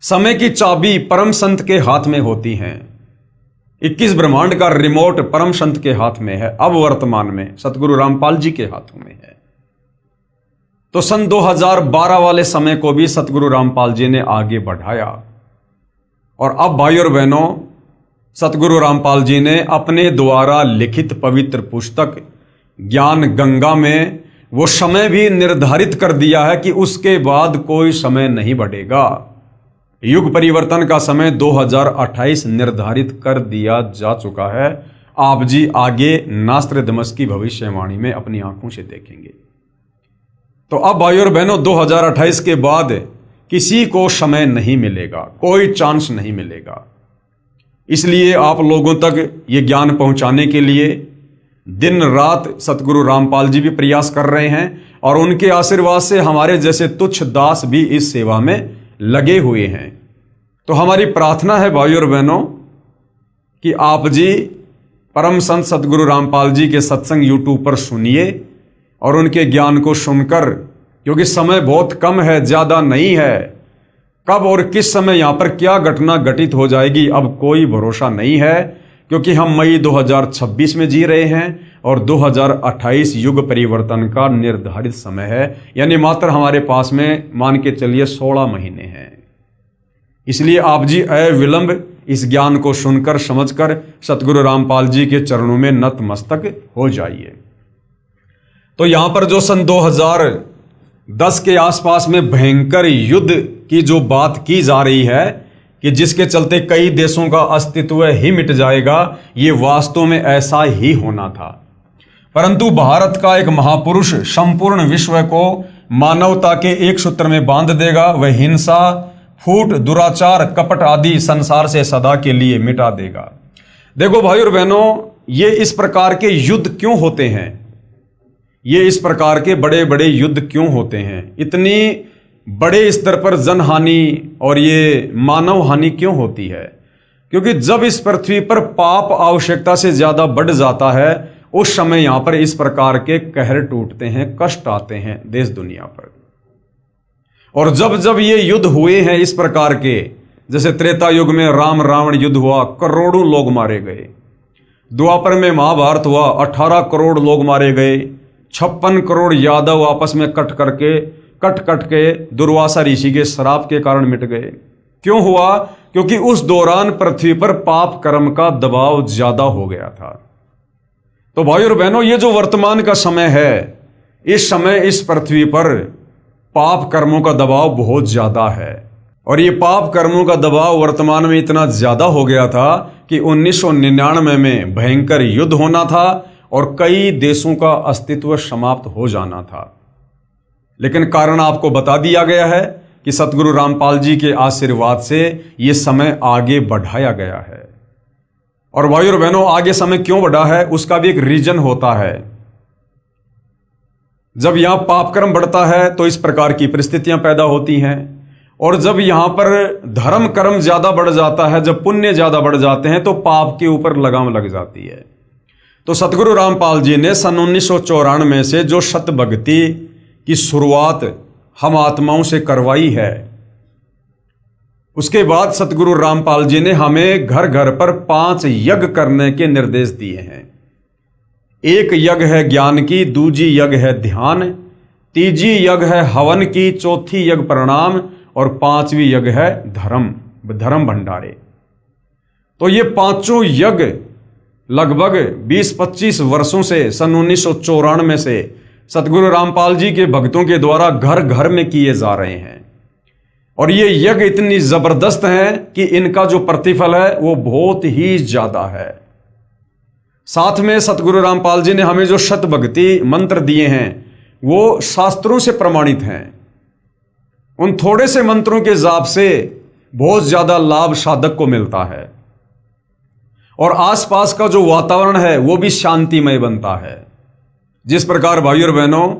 समय की चाबी परम संत के हाथ में होती है। 21 ब्रह्मांड का रिमोट परम संत के हाथ में है। अब वर्तमान में सतगुरु रामपाल जी के हाथों में है। तो सन 2012 वाले समय को भी सतगुरु रामपाल जी ने आगे बढ़ाया। और अब भाइयों और बहनों, सतगुरु रामपाल जी ने अपने द्वारा लिखित पवित्र पुस्तक ज्ञान गंगा में वो समय भी निर्धारित कर दिया है कि उसके बाद कोई समय नहीं बढ़ेगा। युग परिवर्तन का समय 2028 निर्धारित कर दिया जा चुका है। आप जी आगे नास्त्रदमस की भविष्यवाणी में अपनी आंखों से देखेंगे। तो अब भाइयों और बहनों, 2028 के बाद किसी को समय नहीं मिलेगा, कोई चांस नहीं मिलेगा। इसलिए आप लोगों तक ये ज्ञान पहुंचाने के लिए दिन रात सतगुरु रामपाल जी भी प्रयास कर रहे हैं और उनके आशीर्वाद से हमारे जैसे तुच्छ दास भी इस सेवा में लगे हुए हैं। तो हमारी प्रार्थना है भाइयों और बहनों कि आप जी परम संत सतगुरु रामपाल जी के सत्संग यूट्यूब पर सुनिए और उनके ज्ञान को सुनकर, क्योंकि समय बहुत कम है, ज्यादा नहीं है। कब और किस समय यहां पर क्या घटना घटित हो जाएगी अब कोई भरोसा नहीं है, क्योंकि हम मई 2026 में जी रहे हैं और 2028 युग परिवर्तन का निर्धारित समय है। यानी मात्र हमारे पास में मान के चलिए 16 महीने हैं। इसलिए आप जी अविलंब इस ज्ञान को सुनकर समझकर सतगुरु रामपाल जी के चरणों में नतमस्तक हो जाइए। तो यहां पर जो सन 2010 के आसपास में भयंकर युद्ध की जो बात की जा रही है कि जिसके चलते कई देशों का अस्तित्व ही मिट जाएगा, ये वास्तव में ऐसा ही होना था। परंतु भारत का एक महापुरुष संपूर्ण विश्व को मानवता के एक सूत्र में बांध देगा। वह हिंसा, फूट, दुराचार, कपट आदि संसार से सदा के लिए मिटा देगा। देखो भाइयों और बहनों, ये इस प्रकार के युद्ध क्यों होते हैं? ये इस प्रकार के बड़े बड़े युद्ध क्यों होते हैं? इतनी बड़े स्तर पर जनहानि और ये मानव हानि क्यों होती है? क्योंकि जब इस पृथ्वी पर पाप आवश्यकता से ज्यादा बढ़ जाता है, उस समय यहां पर इस प्रकार के कहर टूटते हैं, कष्ट आते हैं देश दुनिया पर। और जब जब ये युद्ध हुए हैं इस प्रकार के, जैसे त्रेता युग में राम रावण युद्ध हुआ, करोड़ों लोग मारे गए। द्वापर में महाभारत हुआ, 18 करोड़ लोग मारे गए। 56 करोड़ यादव आपस में कट कट के दुर्वासा ऋषि के श्राप के कारण मिट गए। क्यों हुआ? क्योंकि उस दौरान पृथ्वी पर पाप कर्म का दबाव ज्यादा हो गया था। तो भाइयों और बहनों, ये जो वर्तमान का समय है, इस समय इस पृथ्वी पर पाप कर्मों का दबाव बहुत ज्यादा है। और ये पाप कर्मों का दबाव वर्तमान में इतना ज्यादा हो गया था कि 1999 में भयंकर युद्ध होना था और कई देशों का अस्तित्व समाप्त हो जाना था। लेकिन कारण आपको बता दिया गया है कि सतगुरु रामपाल जी के आशीर्वाद से यह समय आगे बढ़ाया गया है। और भाइयों और बहनों, आगे समय क्यों बढ़ा है उसका भी एक रीजन होता है। जब यहां पाप कर्म बढ़ता है तो इस प्रकार की परिस्थितियां पैदा होती हैं, और जब यहां पर धर्म कर्म ज्यादा बढ़ जाता है, जब पुण्य ज्यादा बढ़ जाते हैं, तो पाप के ऊपर लगाम लग जाती है। तो सतगुरु रामपाल जी ने सन 1994 से जो सत भक्ति की शुरुआत हम आत्माओं से करवाई है, उसके बाद सतगुरु रामपाल जी ने हमें घर घर पर 5 यज्ञ करने के निर्देश दिए हैं। एक यज्ञ है ज्ञान की, दूजी यज्ञ है ध्यान, तीजी यज्ञ है हवन की, चौथी यज्ञ प्रणाम और 5वीं यज्ञ है धर्म भंडारे। तो ये 5 यज्ञ लगभग 20-25 वर्षों से, सन 1994 से सतगुरु रामपाल जी के भक्तों के द्वारा घर घर में किए जा रहे हैं। और ये यज्ञ इतनी जबरदस्त है कि इनका जो प्रतिफल है वो बहुत ही ज्यादा है। साथ में सतगुरु रामपाल जी ने हमें जो शत भक्ति मंत्र दिए हैं वो शास्त्रों से प्रमाणित हैं। उन थोड़े से मंत्रों के जाप से बहुत ज्यादा लाभ साधक को मिलता है और आसपास का जो वातावरण है वो भी शांतिमय बनता है। जिस प्रकार भाइयों और बहनों,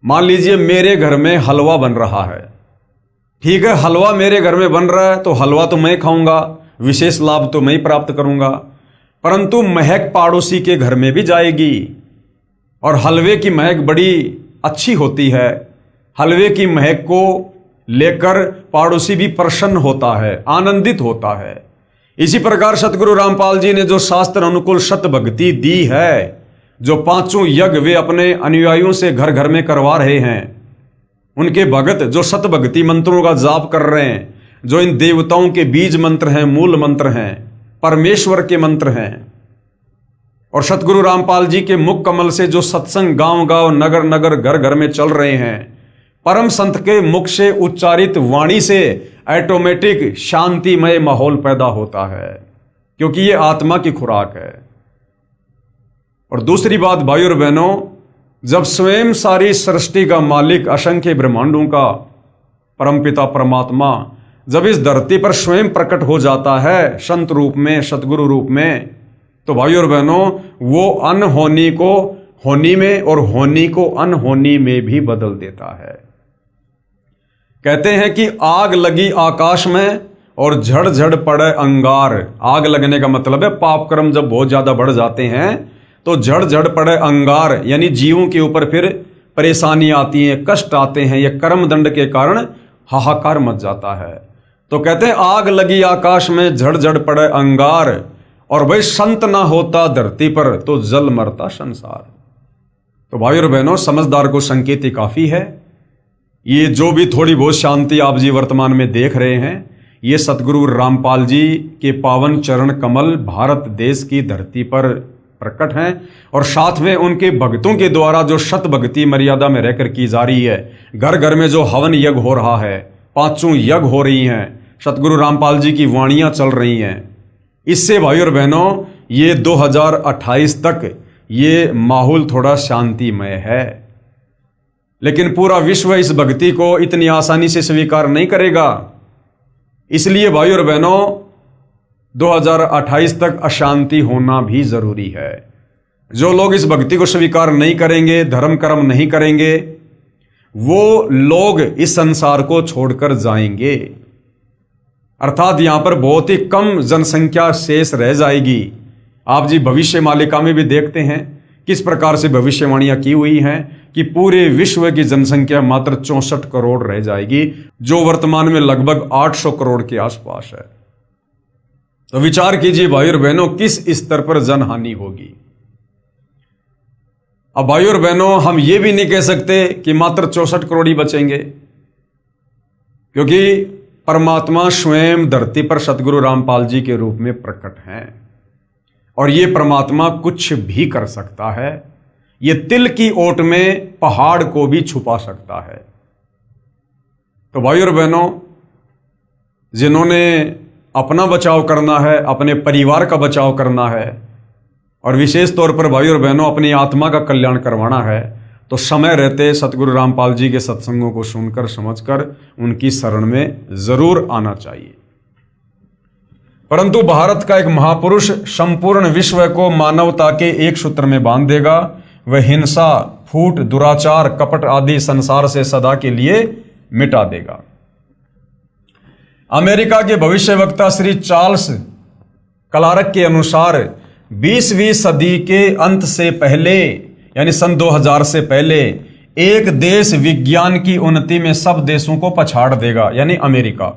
मान लीजिए मेरे घर में हलवा बन रहा है, ठीक है, हलवा मेरे घर में बन रहा है तो हलवा तो मैं खाऊंगा, विशेष लाभ तो मैं ही प्राप्त करूंगा, परंतु महक पड़ोसी के घर में भी जाएगी और हलवे की महक बड़ी अच्छी होती है। हलवे की महक को लेकर पड़ोसी भी प्रसन्न होता है, आनंदित होता है। इसी प्रकार सतगुरु रामपाल जी ने जो शास्त्र अनुकूल शत भक्ति दी है, जो 5 यज्ञ वे अपने अनुयायियों से घर घर में करवा रहे हैं, उनके भगत जो शत भक्ति मंत्रों का जाप कर रहे हैं, जो इन देवताओं के बीज मंत्र हैं, मूल मंत्र हैं, परमेश्वर के मंत्र हैं, और सतगुरु रामपाल जी के मुख कमल से जो सत्संग गांव गांव नगर नगर घर घर में चल रहे हैं, परम संत के मुख से उच्चारित वाणी से ऑटोमेटिक शांतिमय माहौल पैदा होता है, क्योंकि ये आत्मा की खुराक है। और दूसरी बात भाइयों और बहनों, जब स्वयं सारी सृष्टि का मालिक, असंख्य ब्रह्मांडों का परमपिता परमात्मा जब इस धरती पर स्वयं प्रकट हो जाता है संत रूप में, सतगुरु रूप में, तो भाइयों और बहनों वो अनहोनी को होनी में और होनी को अनहोनी में भी बदल देता है। कहते हैं कि आग लगी आकाश में और झड़ झड़ पड़े अंगार। आग लगने का मतलब है पाप कर्म जब बहुत ज्यादा बढ़ जाते हैं तो झड़ झड़ पड़े अंगार, यानी जीवों के ऊपर फिर परेशानी आती है, कष्ट आते हैं, ये कर्म दंड के कारण हाहाकार मच जाता है। तो कहते हैं आग लगी आकाश में झड़ झड़ पड़े अंगार, और भाई संत ना होता धरती पर तो जल मरता संसार। तो भाई और बहनों, समझदार को संकेत ही काफी है। ये जो भी थोड़ी बहुत शांति आप जी वर्तमान में देख रहे हैं, ये सतगुरु रामपाल जी के पावन चरण कमल भारत देश की धरती पर प्रकट हैं, और साथ में उनके भक्तों के द्वारा जो शत भक्ति मर्यादा में रहकर की जा रही है। घर घर में जो हवन यज्ञ हो रहा है, 5 यज्ञ हो रही हैं, सतगुरु रामपाल जी की वाणियां चल रही हैं, इससे भाई और बहनों ये 2028 तक ये माहौल थोड़ा शांतिमय है। लेकिन पूरा विश्व इस भक्ति को इतनी आसानी से स्वीकार नहीं करेगा। इसलिए भाई और बहनों 2028 तक अशांति होना भी जरूरी है। जो लोग इस भक्ति को स्वीकार नहीं करेंगे, धर्म कर्म नहीं करेंगे, वो लोग इस संसार को छोड़कर जाएंगे। अर्थात यहां पर बहुत ही कम जनसंख्या शेष रह जाएगी। आप जी भविष्य मालिका में भी देखते हैं किस प्रकार से भविष्यवाणियां की हुई हैं कि पूरे विश्व की जनसंख्या मात्र 64 करोड़ रह जाएगी, जो वर्तमान में लगभग 800 करोड़ के आसपास है। तो विचार कीजिए भाई और बहनों किस स्तर पर जनहानि होगी। अब भाई और बहनों हम ये भी नहीं कह सकते कि मात्र 64 करोड़ ही बचेंगे, क्योंकि परमात्मा स्वयं धरती पर सतगुरु रामपाल जी के रूप में प्रकट हैं, और ये परमात्मा कुछ भी कर सकता है। ये तिल की ओट में पहाड़ को भी छुपा सकता है। तो भाई और बहनों, जिन्होंने अपना बचाव करना है, अपने परिवार का बचाव करना है, और विशेष तौर पर भाई और बहनों अपनी आत्मा का कल्याण करवाना है, तो समय रहते सतगुरु रामपाल जी के सत्संगों को सुनकर समझकर उनकी शरण में जरूर आना चाहिए। परंतु भारत का एक महापुरुष संपूर्ण विश्व को मानवता के एक सूत्र में बांध देगा। वह हिंसा, फूट, दुराचार, कपट आदि संसार से सदा के लिए मिटा देगा। अमेरिका के भविष्यवक्ता श्री चार्ल्स क्लार्क के अनुसार 20वीं सदी के अंत से पहले, यानी सन 2000 से पहले, एक देश विज्ञान की उन्नति में सब देशों को पछाड़ देगा, यानी अमेरिका।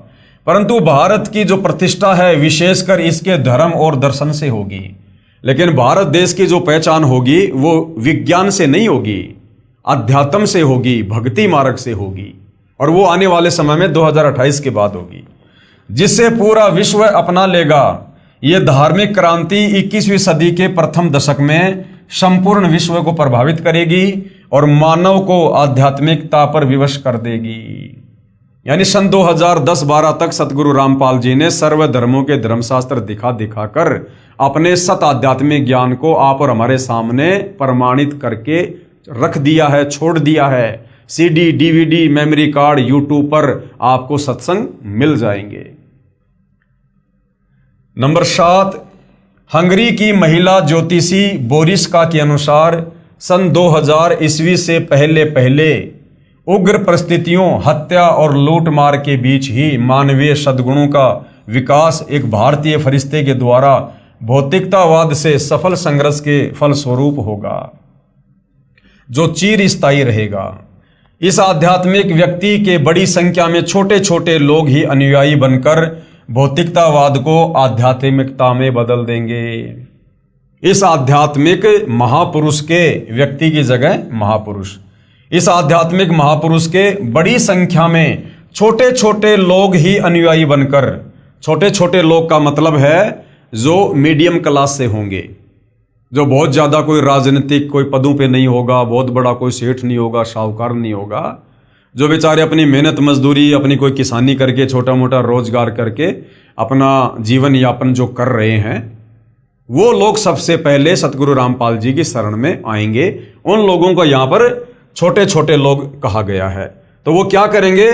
परंतु भारत की जो प्रतिष्ठा है विशेषकर इसके धर्म और दर्शन से होगी। लेकिन भारत देश की जो पहचान होगी वो विज्ञान से नहीं होगी, अध्यात्म से होगी, भक्ति मार्ग से होगी, और वो आने वाले समय में 2028 के बाद होगी, जिससे पूरा विश्व अपना लेगा। ये धार्मिक क्रांति 21वीं सदी के प्रथम दशक में संपूर्ण विश्व को प्रभावित करेगी और मानव को आध्यात्मिकता पर विवश कर देगी। यानी सन 2010-12 तक सतगुरु रामपाल जी ने सर्व धर्मों के धर्मशास्त्र दिखा दिखाकर अपने सत आध्यात्मिक ज्ञान को आप और हमारे सामने प्रमाणित करके रख दिया है, छोड़ दिया है। CD, DVD, memory card, YouTube पर आपको सत्संग मिल जाएंगे। नंबर 7, हंगरी की महिला ज्योतिषी बोरिस्का के अनुसार सन 2000 ईस्वी से पहले उग्र परिस्थितियों, हत्या और लूटमार के बीच ही मानवीय सद्गुणों का विकास एक भारतीय फरिश्ते के द्वारा भौतिकतावाद से सफल संघर्ष के फलस्वरूप होगा, जो चिरस्थायी रहेगा। इस आध्यात्मिक व्यक्ति के बड़ी संख्या में छोटे छोटे लोग ही अनुयायी बनकर भौतिकतावाद को आध्यात्मिकता में बदल देंगे। इस आध्यात्मिक महापुरुष के व्यक्ति की जगह महापुरुष, इस आध्यात्मिक महापुरुष के बड़ी संख्या में छोटे छोटे लोग ही अनुयायी बनकर, छोटे छोटे लोग का मतलब है जो मीडियम क्लास से होंगे, जो बहुत ज़्यादा कोई राजनीतिक कोई पदों पे नहीं होगा, बहुत बड़ा कोई सेठ नहीं होगा, साहूकार नहीं होगा, जो बेचारे अपनी मेहनत मजदूरी, अपनी कोई किसानी करके, छोटा मोटा रोजगार करके अपना जीवन यापन जो कर रहे हैं, वो लोग सबसे पहले सतगुरु रामपाल जी की शरण में आएंगे। उन लोगों को यहाँ पर छोटे छोटे लोग कहा गया है। तो वो क्या करेंगे?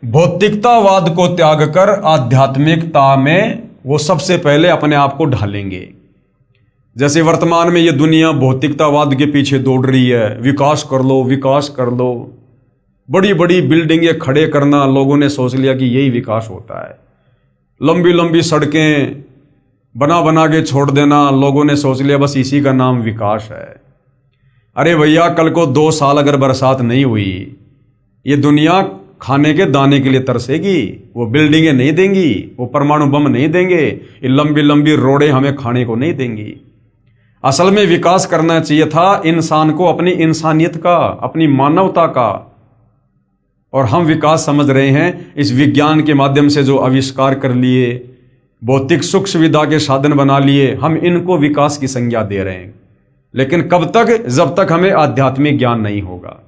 भौतिकतावाद को त्याग कर आध्यात्मिकता में वो सबसे पहले अपने आप को ढालेंगे। जैसे वर्तमान में ये दुनिया भौतिकतावाद के पीछे दौड़ रही है, विकास कर लो, विकास कर लो, बड़ी बड़ी बिल्डिंगें खड़े करना, लोगों ने सोच लिया कि यही विकास होता है। लंबी लंबी सड़कें बना बना के छोड़ देना, लोगों ने सोच लिया बस इसी का नाम विकास है। अरे भैया, कल को 2 साल अगर बरसात नहीं हुई, ये दुनिया खाने के दाने के लिए तरसेगी। वो बिल्डिंगें नहीं देंगी, वो परमाणु बम नहीं देंगे, ये लंबी लंबी रोडें हमें खाने को नहीं देंगी। असल में विकास करना चाहिए था इंसान को अपनी इंसानियत का, अपनी मानवता का। और हम विकास समझ रहे हैं इस विज्ञान के माध्यम से जो आविष्कार कर लिए, भौतिक सुख सुविधा के साधन बना लिए, हम इनको विकास की संज्ञा दे रहे हैं। लेकिन कब तक? जब तक हमें आध्यात्मिक ज्ञान नहीं होगा।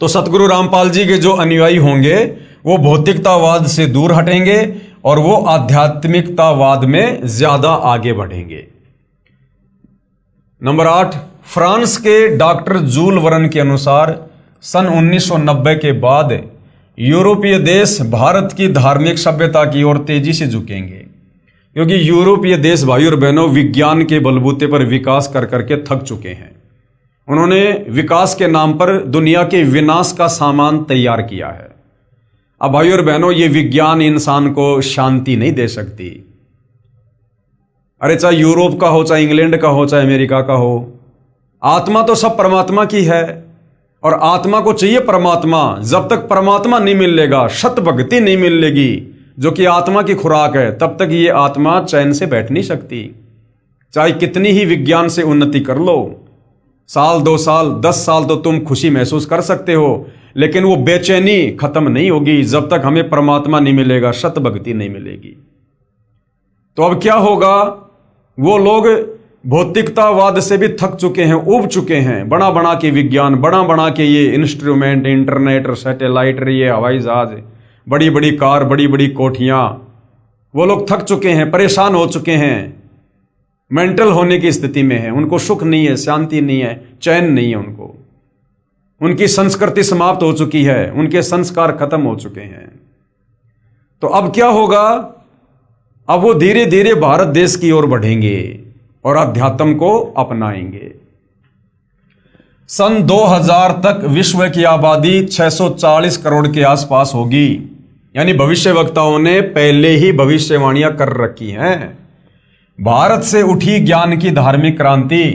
तो सतगुरु रामपाल जी के जो अनुयायी होंगे वो भौतिकतावाद से दूर हटेंगे और वो आध्यात्मिकतावाद में ज्यादा आगे बढ़ेंगे। नंबर 8, फ्रांस के डॉक्टर जूल वर्न के अनुसार सन 1990 के बाद यूरोपीय देश भारत की धार्मिक सभ्यता की ओर तेजी से झुकेंगे, क्योंकि यूरोपीय देश भाई और बहनों विज्ञान के बलबूते पर विकास कर करके थक चुके हैं। उन्होंने विकास के नाम पर दुनिया के विनाश का सामान तैयार किया है। अब भाई और बहनों, ये विज्ञान इंसान को शांति नहीं दे सकती। अरे चाहे यूरोप का हो, चाहे इंग्लैंड का हो, चाहे अमेरिका का हो, आत्मा तो सब परमात्मा की है और आत्मा को चाहिए परमात्मा। जब तक परमात्मा नहीं मिलेगा, सत भक्ति नहीं मिलेगी जो कि आत्मा की खुराक है, तब तक ये आत्मा चैन से बैठ नहीं सकती। चाहे कितनी ही विज्ञान से उन्नति कर लो, साल 2 साल 10 साल तो तुम खुशी महसूस कर सकते हो, लेकिन वो बेचैनी खत्म नहीं होगी जब तक हमें परमात्मा नहीं मिलेगा, सत भक्ति नहीं मिलेगी। तो अब क्या होगा? वो लोग भौतिकतावाद से भी थक चुके हैं, उब चुके हैं। बड़ा बड़ा के विज्ञान, बड़ा बड़ा के ये इंस्ट्रूमेंट, इंटरनेट, सैटेलाइट, ये हवाई जहाज, बड़ी बड़ी कार, बड़ी बड़ी कोठियां, वो लोग थक चुके हैं, परेशान हो चुके हैं, मेंटल होने की स्थिति में है। उनको सुख नहीं है, शांति नहीं है, चैन नहीं है उनको। उनकी संस्कृति समाप्त हो चुकी है, उनके संस्कार खत्म हो चुके हैं। तो अब क्या होगा? अब वो धीरे धीरे भारत देश की ओर बढ़ेंगे और अध्यात्म को अपनाएंगे। सन 2000 तक विश्व की आबादी 640 करोड़ के आसपास होगी। यानी भविष्यवक्ताओं ने पहले ही भविष्यवाणियां कर रखी हैं। भारत से उठी ज्ञान की धार्मिक क्रांति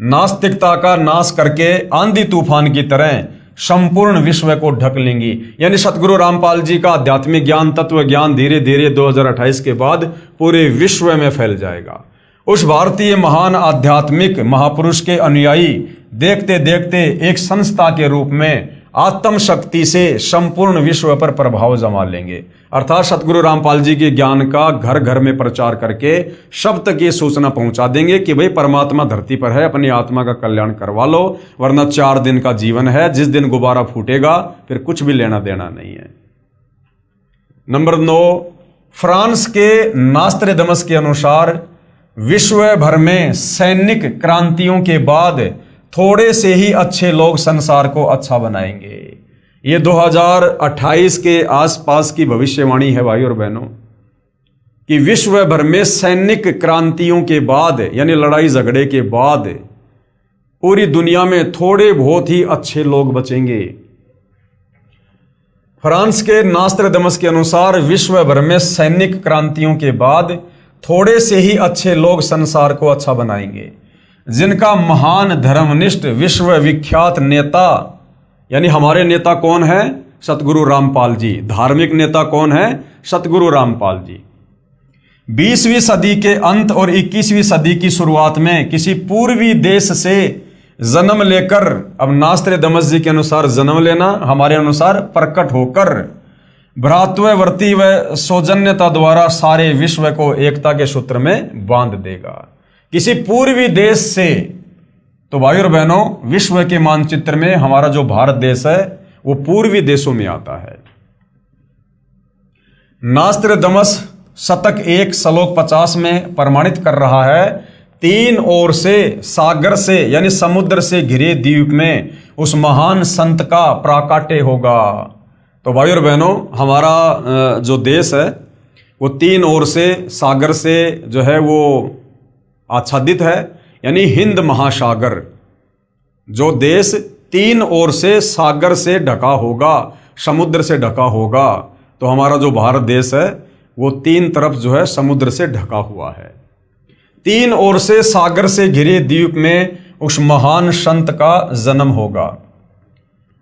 नास्तिकता का नाश करके आंधी तूफान की तरह संपूर्ण विश्व को ढक लेंगी। यानी सतगुरु रामपाल जी का आध्यात्मिक ज्ञान, तत्व ज्ञान धीरे धीरे 2028 के बाद पूरे विश्व में फैल जाएगा। उस भारतीय महान आध्यात्मिक महापुरुष के अनुयायी देखते देखते एक संस्था के रूप में आत्म शक्ति से संपूर्ण विश्व पर प्रभाव जमा लेंगे। अर्थात सतगुरु रामपाल जी के ज्ञान का घर घर में प्रचार करके सब तक ये सूचना पहुंचा देंगे कि भाई परमात्मा धरती पर है, अपनी आत्मा का कल्याण करवा लो, वरना 4 दिन का जीवन है, जिस दिन गुब्बारा फूटेगा फिर कुछ भी लेना देना नहीं है। नंबर 9, फ्रांस के नास्त्रडमस के अनुसार विश्व भर में सैनिक क्रांतियों के बाद थोड़े से ही अच्छे लोग संसार को अच्छा बनाएंगे। ये 2028 के आसपास की भविष्यवाणी है भाई और बहनों, कि विश्व भर में सैनिक क्रांतियों के बाद यानी लड़ाई झगड़े के बाद पूरी दुनिया में थोड़े बहुत ही अच्छे लोग बचेंगे। फ्रांस के नास्त्रडमस के अनुसार विश्व भर में सैनिक क्रांतियों के बाद थोड़े से ही अच्छे लोग संसार को अच्छा बनाएंगे, जिनका महान धर्मनिष्ठ विश्व विख्यात नेता, यानी हमारे नेता कौन है? सतगुरु रामपाल जी। धार्मिक नेता कौन है? सतगुरु रामपाल जी। 20वीं सदी के अंत और 21वीं सदी की शुरुआत में किसी पूर्वी देश से जन्म लेकर, अब नास्त्रडमस जी के अनुसार जन्म लेना, हमारे अनुसार प्रकट होकर भ्रातृवर्ती व सौजन्यता द्वारा सारे विश्व को एकता के सूत्र में बांध देगा। किसी पूर्वी देश से, तो भाई और बहनों विश्व के मानचित्र में हमारा जो भारत देश है वो पूर्वी देशों में आता है। नास्त्रडमस शतक 1 श्लोक 50 में प्रमाणित कर रहा है, 3 ओर से सागर से यानी समुद्र से घिरे द्वीप में उस महान संत का प्राकट्य होगा। तो भाई और बहनों हमारा जो देश है वो 3 ओर से सागर से जो है वो आच्छादित है, यानी हिंद महासागर। जो देश 3 ओर से सागर से ढका होगा, समुद्र से ढका होगा, तो हमारा जो भारत देश है वो 3 तरफ जो है समुद्र से ढका हुआ है। 3 ओर से सागर से घिरे द्वीप में उस महान संत का जन्म होगा।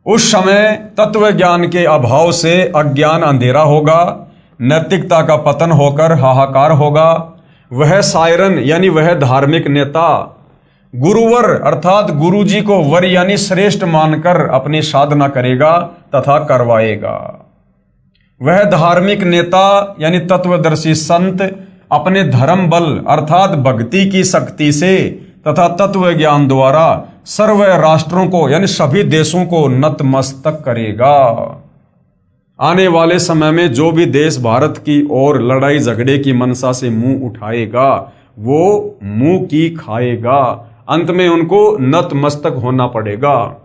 उस समय तत्व ज्ञान के अभाव से अज्ञान अंधेरा होगा, नैतिकता का पतन होकर हाहाकार होगा। वह सायरन यानी वह धार्मिक नेता गुरुवर अर्थात गुरुजी को वर यानी श्रेष्ठ मानकर अपनी साधना करेगा तथा करवाएगा। वह धार्मिक नेता यानी तत्वदर्शी संत अपने धर्म बल अर्थात भक्ति की शक्ति से तथा तत्व ज्ञान द्वारा सर्व राष्ट्रों को यानी सभी देशों को नतमस्तक करेगा। आने वाले समय में जो भी देश भारत की ओर लड़ाई झगड़े की मनसा से मुंह उठाएगा वो मुंह की खाएगा, अंत में उनको नतमस्तक होना पड़ेगा।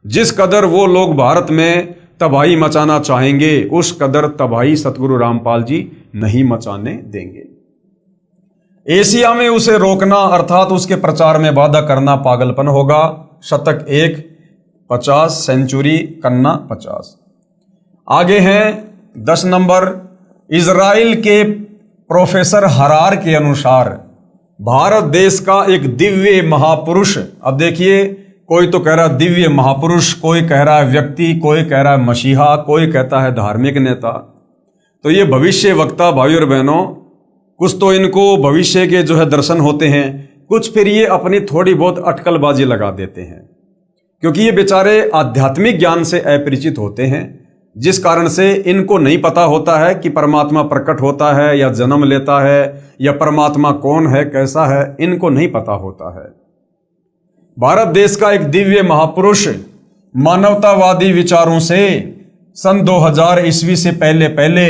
जिस कदर वो लोग भारत में तबाही मचाना चाहेंगे उस कदर तबाही सतगुरु रामपाल जी नहीं मचाने देंगे। एशिया में उसे रोकना अर्थात उसके प्रचार में बाधा करना पागलपन होगा। शतक 1 50 सेंचुरी कन्ना 50। आगे हैं 10 नंबर। इजराइल के प्रोफेसर हरार के अनुसार भारत देश का एक दिव्य महापुरुष, अब देखिए कोई तो कह रहा है दिव्य महापुरुष, कोई कह रहा है व्यक्ति, कोई कह रहा है मसीहा, कोई कहता है धार्मिक नेता। तो ये भविष्य वक्ता भाई और बहनों, कुछ तो इनको भविष्य के जो है दर्शन होते हैं, कुछ फिर ये अपनी थोड़ी बहुत अटकलबाजी लगा देते हैं, क्योंकि ये बेचारे आध्यात्मिक ज्ञान से अपरिचित होते हैं, जिस कारण से इनको नहीं पता होता है कि परमात्मा प्रकट होता है या जन्म लेता है या परमात्मा कौन है कैसा है, इनको नहीं पता होता है। भारत देश का एक दिव्य महापुरुष मानवतावादी विचारों से सन 2000 ईस्वी से पहले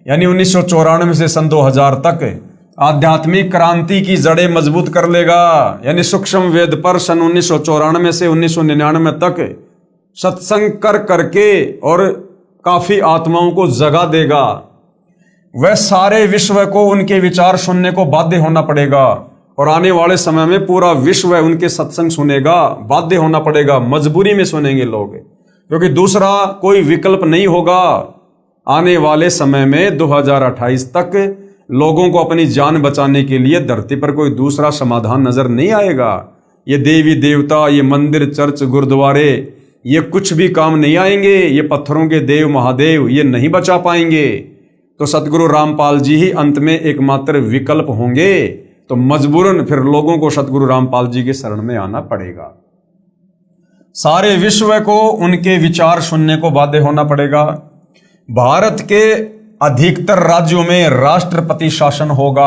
यानी 1994 से सन 2000 तक आध्यात्मिक क्रांति की जड़ें मजबूत कर लेगा। यानी सूक्ष्म वेद पर सन 1994 से 1999 तक सत्संग करके और काफी आत्माओं को जगा देगा। वह सारे विश्व को उनके विचार सुनने को बाध्य होना पड़ेगा और आने वाले समय में पूरा विश्व उनके सत्संग सुनेगा, बाध्य होना पड़ेगा, मजबूरी में सुनेंगे लोग, क्योंकि दूसरा कोई विकल्प नहीं होगा। आने वाले समय में 2028 तक लोगों को अपनी जान बचाने के लिए धरती पर कोई दूसरा समाधान नजर नहीं आएगा। ये देवी देवता, ये मंदिर चर्च गुरुद्वारे, ये कुछ भी काम नहीं आएंगे। ये पत्थरों के देव महादेव ये नहीं बचा पाएंगे। तो सतगुरु रामपाल जी ही अंत में एकमात्र विकल्प होंगे। तो मजबूरन फिर लोगों को सतगुरु रामपाल जी के शरण में आना पड़ेगा। सारे विश्व को उनके विचार सुनने को बाध्य होना पड़ेगा। भारत के अधिकतर राज्यों में राष्ट्रपति शासन होगा।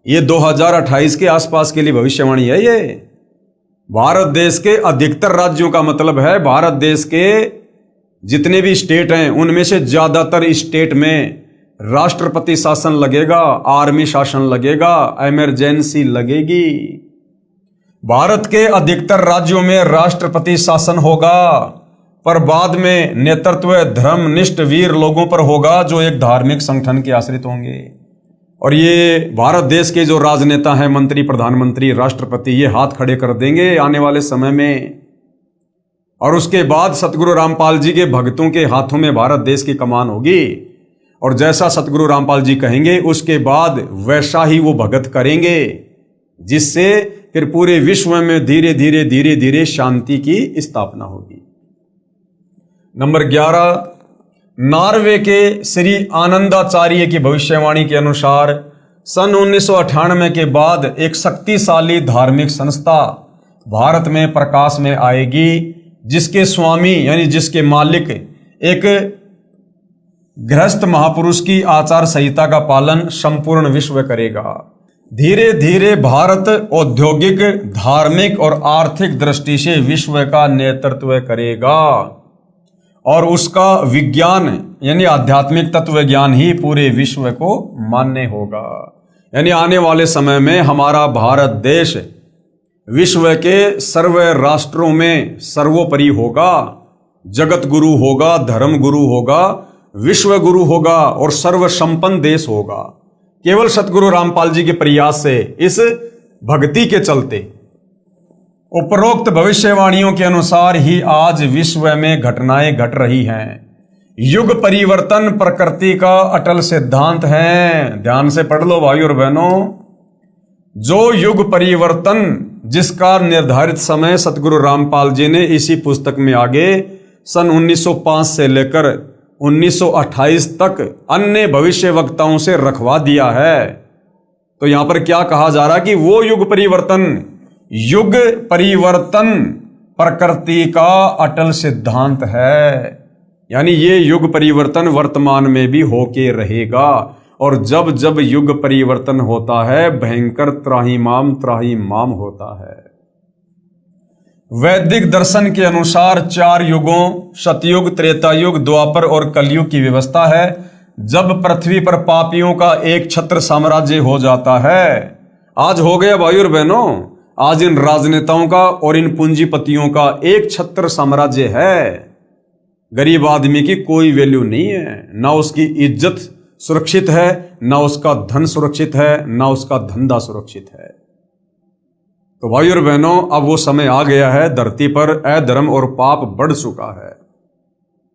ये 2028 के आसपास के लिए भविष्यवाणी है। ये भारत देश के अधिकतर राज्यों का मतलब है भारत देश के जितने भी स्टेट हैं उनमें से ज्यादातर स्टेट में राष्ट्रपति शासन लगेगा, आर्मी शासन लगेगा, इमरजेंसी लगेगी। भारत के अधिकतर राज्यों में राष्ट्रपति शासन होगा, पर बाद में नेतृत्व धर्मनिष्ठ वीर लोगों पर होगा जो एक धार्मिक संगठन के आश्रित होंगे। और ये भारत देश के जो राजनेता हैं, मंत्री, प्रधानमंत्री, राष्ट्रपति, ये हाथ खड़े कर देंगे आने वाले समय में। और उसके बाद सतगुरु रामपाल जी के भक्तों के हाथों में भारत देश की कमान होगी। और जैसा सतगुरु रामपाल जी कहेंगे उसके बाद वैसा ही वो भगत करेंगे, जिससे फिर पूरे विश्व में धीरे धीरे धीरे धीरे शांति की स्थापना होगी। नंबर 11, नॉर्वे के श्री आनंदाचार्य की भविष्यवाणी के अनुसार सन 1998 के बाद एक शक्तिशाली धार्मिक संस्था भारत में प्रकाश में आएगी, जिसके स्वामी यानी जिसके मालिक एक गृहस्थ महापुरुष की आचार संहिता का पालन संपूर्ण विश्व करेगा। धीरे धीरे भारत औद्योगिक, धार्मिक और आर्थिक दृष्टि से विश्व का नेतृत्व करेगा और उसका विज्ञान यानी आध्यात्मिक तत्व ज्ञान ही पूरे विश्व को मान्य होगा। यानी आने वाले समय में हमारा भारत देश विश्व के सर्व राष्ट्रों में सर्वोपरि होगा, जगत गुरु होगा, धर्म गुरु होगा, विश्व गुरु होगा और सर्व संपन्न देश होगा, केवल सतगुरु रामपाल जी के प्रयास से, इस भक्ति के चलते। उपरोक्त भविष्यवाणियों के अनुसार ही आज विश्व में घटनाएं घट रही हैं। युग परिवर्तन प्रकृति का अटल सिद्धांत है। ध्यान से पढ़ लो भाई और बहनों। जो युग परिवर्तन जिसका निर्धारित समय सतगुरु रामपाल जी ने इसी पुस्तक में आगे सन 1905 से लेकर 1928 तक अन्य भविष्य वक्ताओं से रखवा दिया है। तो यहां पर क्या कहा जा रहा है कि वो युग परिवर्तन प्रकृति का अटल सिद्धांत है। यानी ये युग परिवर्तन वर्तमान में भी होके रहेगा। और जब जब युग परिवर्तन होता है भयंकर त्राहिमाम होता है। वैदिक दर्शन के अनुसार 4 युगों सतयुग, त्रेता युग, द्वापर और कलयुग की व्यवस्था है। जब पृथ्वी पर पापियों का एक छत्र साम्राज्य हो जाता है, आज हो गया भाई और बहनों, आज इन राजनेताओं का और इन पूंजीपतियों का एक छत्र साम्राज्य है। गरीब आदमी की कोई वैल्यू नहीं है, ना उसकी इज्जत सुरक्षित है, ना उसका धन सुरक्षित है, ना उसका धंधा सुरक्षित है। तो भाई और बहनों, अब वो समय आ गया है, धरती पर अधर्म और पाप बढ़ चुका है।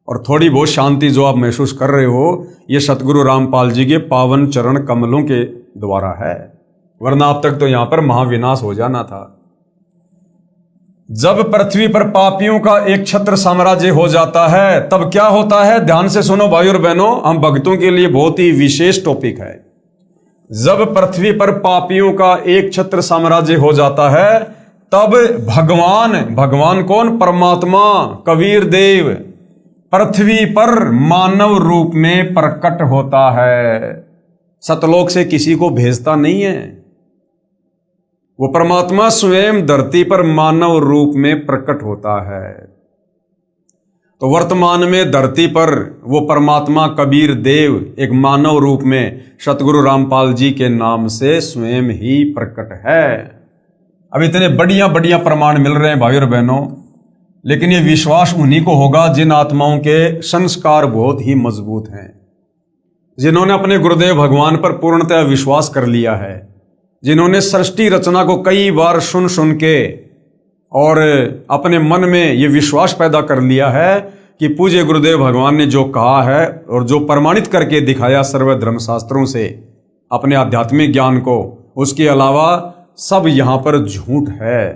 और थोड़ी बहुत शांति जो आप महसूस कर रहे हो, ये सतगुरु रामपाल जी के पावन चरण कमलों के द्वारा है, वरना अब तक तो यहां पर महाविनाश हो जाना था। जब पृथ्वी पर पापियों का एक छत्र साम्राज्य हो जाता है तब क्या होता है, ध्यान से सुनो भाई और बहनों, हम भक्तों के लिए बहुत ही विशेष टॉपिक है। जब पृथ्वी पर पापियों का एक छत्र साम्राज्य हो जाता है तब भगवान कौन, परमात्मा कबीर देव पृथ्वी पर मानव रूप में प्रकट होता है। सतलोक से किसी को भेजता नहीं है, वो परमात्मा स्वयं धरती पर मानव रूप में प्रकट होता है। तो वर्तमान में धरती पर वो परमात्मा कबीर देव एक मानव रूप में सतगुरु रामपाल जी के नाम से स्वयं ही प्रकट है। अब इतने बढ़िया बढ़िया प्रमाण मिल रहे हैं भाई और बहनों, लेकिन ये विश्वास उन्हीं को होगा जिन आत्माओं के संस्कार बहुत ही मजबूत हैं, जिन्होंने अपने गुरुदेव भगवान पर पूर्णतः विश्वास कर लिया है, जिन्होंने सृष्टि रचना को कई बार सुन के और अपने मन में ये विश्वास पैदा कर लिया है कि पूज्य गुरुदेव भगवान ने जो कहा है और जो प्रमाणित करके दिखाया सर्व धर्म शास्त्रों से अपने आध्यात्मिक ज्ञान को, उसके अलावा सब यहां पर झूठ है।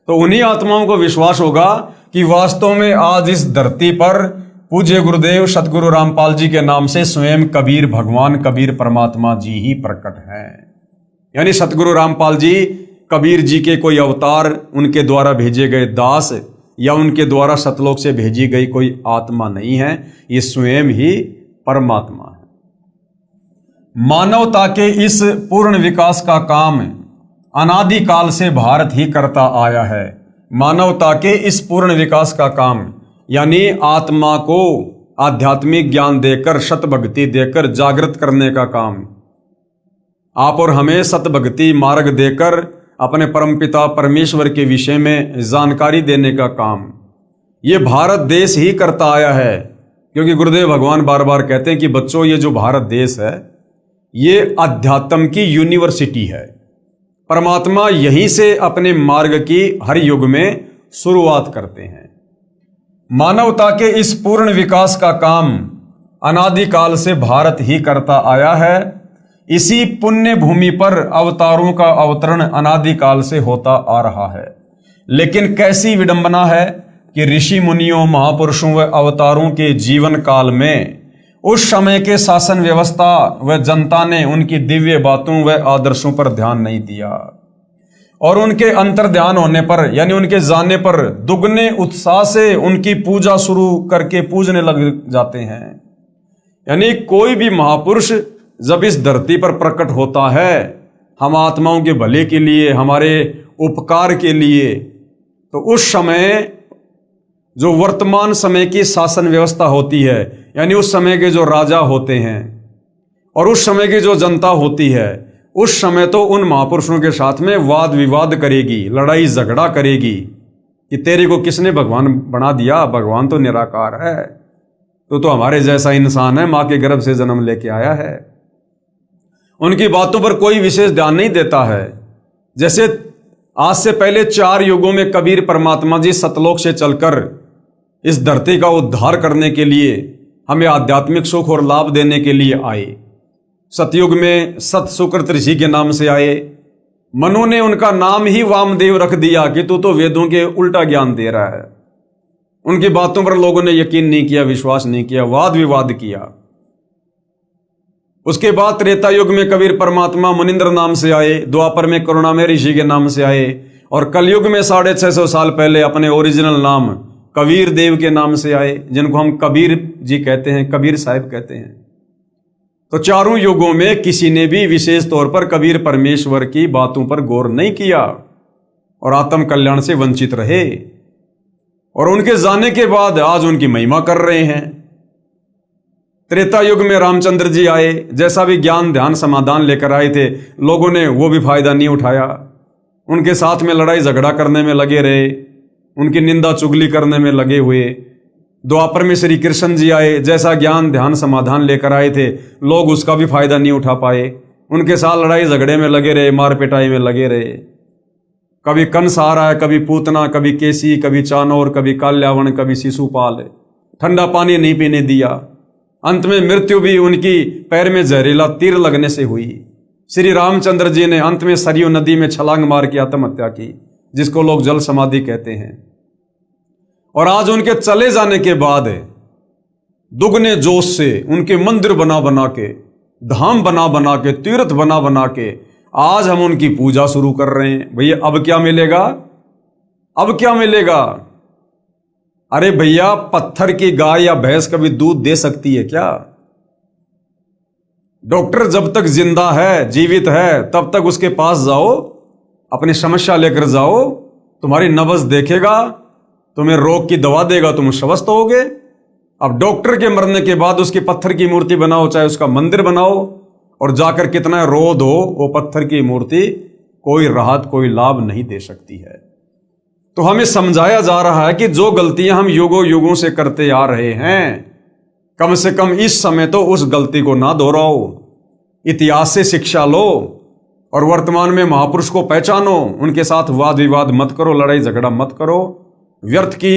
तो उन्हीं आत्माओं को विश्वास होगा कि वास्तव में आज इस धरती पर पूज्य गुरुदेव सतगुरु रामपाल जी के नाम से स्वयं कबीर भगवान, कबीर परमात्मा जी ही प्रकट हैं। यानी सतगुरु रामपाल जी कबीर जी के कोई अवतार, उनके द्वारा भेजे गए दास या उनके द्वारा सतलोक से भेजी गई कोई आत्मा नहीं है, ये स्वयं ही परमात्मा है। मानवता के इस पूर्ण विकास का काम अनादिकाल से भारत ही करता आया है। मानवता के इस पूर्ण विकास का काम यानी आत्मा को आध्यात्मिक ज्ञान देकर, सतभक्ति देकर जागृत करने का काम, आप और हमें सतभक्ति मार्ग देकर अपने परमपिता परमेश्वर के विषय में जानकारी देने का काम ये भारत देश ही करता आया है। क्योंकि गुरुदेव भगवान बार बार कहते हैं कि बच्चों, ये जो भारत देश है ये अध्यात्म की यूनिवर्सिटी है। परमात्मा यहीं से अपने मार्ग की हर युग में शुरुआत करते हैं। मानवता के इस पूर्ण विकास का काम अनादिकाल से भारत ही करता आया है। इसी पुण्य भूमि पर अवतारों का अवतरण अनादिकाल से होता आ रहा है। लेकिन कैसी विडंबना है कि ऋषि मुनियों, महापुरुषों व अवतारों के जीवन काल में उस समय के शासन व्यवस्था व जनता ने उनकी दिव्य बातों व आदर्शों पर ध्यान नहीं दिया और उनके अंतर्ध्यान होने पर यानी उनके जाने पर दुगने उत्साह से उनकी पूजा शुरू करके पूजने लग जाते हैं। यानी कोई भी महापुरुष जब इस धरती पर प्रकट होता है हम आत्माओं के भले के लिए, हमारे उपकार के लिए, तो उस समय जो वर्तमान समय की शासन व्यवस्था होती है यानी उस समय के जो राजा होते हैं और उस समय की जो जनता होती है, उस समय तो उन महापुरुषों के साथ में वाद विवाद करेगी, लड़ाई झगड़ा करेगी कि तेरे को किसने भगवान बना दिया, भगवान तो निराकार है, तो हमारे जैसा इंसान है, माँ के गर्भ से जन्म लेके आया है। उनकी बातों पर कोई विशेष ध्यान नहीं देता है। जैसे आज से पहले 4 युगों में कबीर परमात्मा जी सतलोक से चलकर इस धरती का उद्धार करने के लिए, हमें आध्यात्मिक सुख और लाभ देने के लिए आए। सतयुग में सत सुकृत ऋषि के नाम से आए। मनु ने उनका नाम ही वामदेव रख दिया कि तू तो वेदों के उल्टा ज्ञान दे रहा है। उनकी बातों पर लोगों ने यकीन नहीं किया, विश्वास नहीं किया, वाद विवाद किया। उसके बाद त्रेता युग में कबीर परमात्मा मुनिंद्र नाम से आए, द्वापर में करुणामय ऋषि के नाम से आए और कलयुग में 650 साल पहले अपने ओरिजिनल नाम कबीर देव के नाम से आए, जिनको हम कबीर जी कहते हैं, कबीर साहिब कहते हैं। तो चारों युगों में किसी ने भी विशेष तौर पर कबीर परमेश्वर की बातों पर गौर नहीं किया और आत्म कल्याण से वंचित रहे और उनके जाने के बाद आज उनकी महिमा कर रहे हैं। त्रेता युग में रामचंद्र जी आए, जैसा भी ज्ञान ध्यान समाधान लेकर आए थे, लोगों ने वो भी फायदा नहीं उठाया, उनके साथ में लड़ाई झगड़ा करने में लगे रहे, उनकी निंदा चुगली करने में लगे हुए। द्वापर में श्री कृष्ण जी आए, जैसा ज्ञान ध्यान समाधान लेकर आए थे, लोग उसका भी फायदा नहीं उठा पाए, उनके साथ लड़ाई झगड़े में लगे रहे, मार पिटाई में लगे रहे। कभी कंस आ रहा है, कभी पूतना, कभी केसी, कभी चानौर, कभी काल्यावन, कभी शिशुपाल, ठंडा पानी नहीं पीने दिया। अंत में मृत्यु भी उनकी पैर में जहरीला तीर लगने से हुई। श्री रामचंद्र जी ने अंत में सरयू नदी में छलांग मार के आत्महत्या की, जिसको लोग जल समाधि कहते हैं। और आज उनके चले जाने के बाद दुगने जोश से उनके मंदिर बना बना के, धाम बना बना के, तीर्थ बना बना के आज हम उनकी पूजा शुरू कर रहे हैं। भैया अब क्या मिलेगा? अब क्या मिलेगा? अरे भैया, पत्थर की गाय या भैंस कभी दूध दे सकती है क्या? डॉक्टर जब तक जिंदा है, जीवित है, तब तक उसके पास जाओ, अपनी समस्या लेकर जाओ, तुम्हारी नब्ज देखेगा, तुम्हें रोग की दवा देगा, तुम स्वस्थ होगे। अब डॉक्टर के मरने के बाद उसकी पत्थर की मूर्ति बनाओ, चाहे उसका मंदिर बनाओ, और जाकर कितना रोध हो, वो पत्थर की मूर्ति कोई राहत, कोई लाभ नहीं दे सकती है। तो हमें समझाया जा रहा है कि जो गलतियां हम युगों युगों से करते आ रहे हैं, कम से कम इस समय तो उस गलती को ना दोहराओ, इतिहास से शिक्षा लो और वर्तमान में महापुरुष को पहचानो, उनके साथ वाद विवाद मत करो, लड़ाई झगड़ा मत करो, व्यर्थ की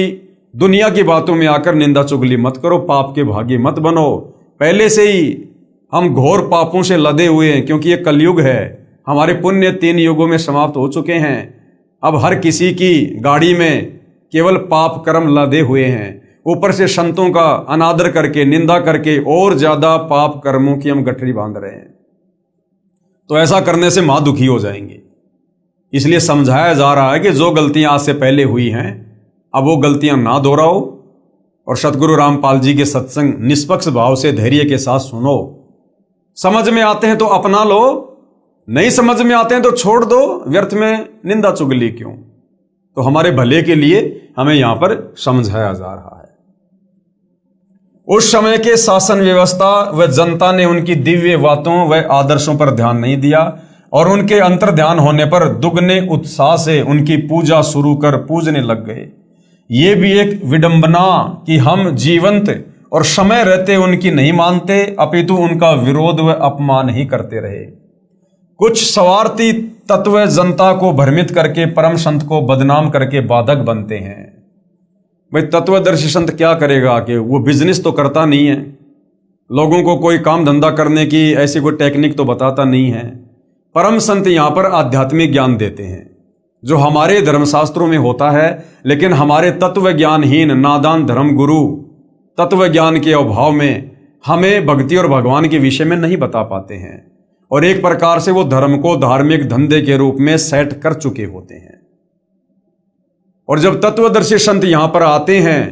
दुनिया की बातों में आकर निंदा चुगली मत करो, पाप के भागी मत बनो। पहले से ही हम घोर पापों से लदे हुए हैं, क्योंकि ये कलयुग है। हमारे पुण्य 3 युगों में समाप्त हो चुके हैं। अब हर किसी की गाड़ी में केवल पाप कर्म लदे हुए हैं। ऊपर से संतों का अनादर करके, निंदा करके और ज्यादा पाप कर्मों की हम गठरी बांध रहे हैं। तो ऐसा करने से महादुखी हो जाएंगे। इसलिए समझाया जा रहा है कि जो गलतियां आज से पहले हुई हैं, अब वो गलतियां ना दोहराओ और सतगुरु रामपाल जी के सत्संग निष्पक्ष भाव से धैर्य के साथ सुनो। समझ में आते हैं तो अपना लो, नहीं समझ में आते हैं तो छोड़ दो, व्यर्थ में निंदा चुगली क्यों। तो हमारे भले के लिए हमें यहां पर समझाया जा रहा है। उस समय के शासन व्यवस्था व जनता ने उनकी दिव्य बातों व आदर्शों पर ध्यान नहीं दिया और उनके अंतर ध्यान होने पर दुगने उत्साह से उनकी पूजा शुरू कर पूजने लग गए। ये भी एक विडंबना कि हम जीवंत और समय रहते उनकी नहीं मानते, अपितु उनका विरोध व अपमान ही करते रहे। कुछ स्वार्थी तत्व जनता को भ्रमित करके परम संत को बदनाम करके बाधक बनते हैं। भाई तत्वदर्शी संत क्या करेगा कि वो बिजनेस तो करता नहीं है, लोगों को कोई काम धंधा करने की ऐसी कोई टेक्निक तो बताता नहीं है। परम संत यहाँ पर आध्यात्मिक ज्ञान देते हैं जो हमारे धर्मशास्त्रों में होता है, लेकिन हमारे तत्व ज्ञानहीन नादान धर्म गुरु तत्व ज्ञान के अभाव में हमें भक्ति और भगवान के विषय में नहीं बता पाते हैं और एक प्रकार से वो धर्म को धार्मिक धंधे के रूप में सेट कर चुके होते हैं। और जब तत्वदर्शी संत यहां पर आते हैं,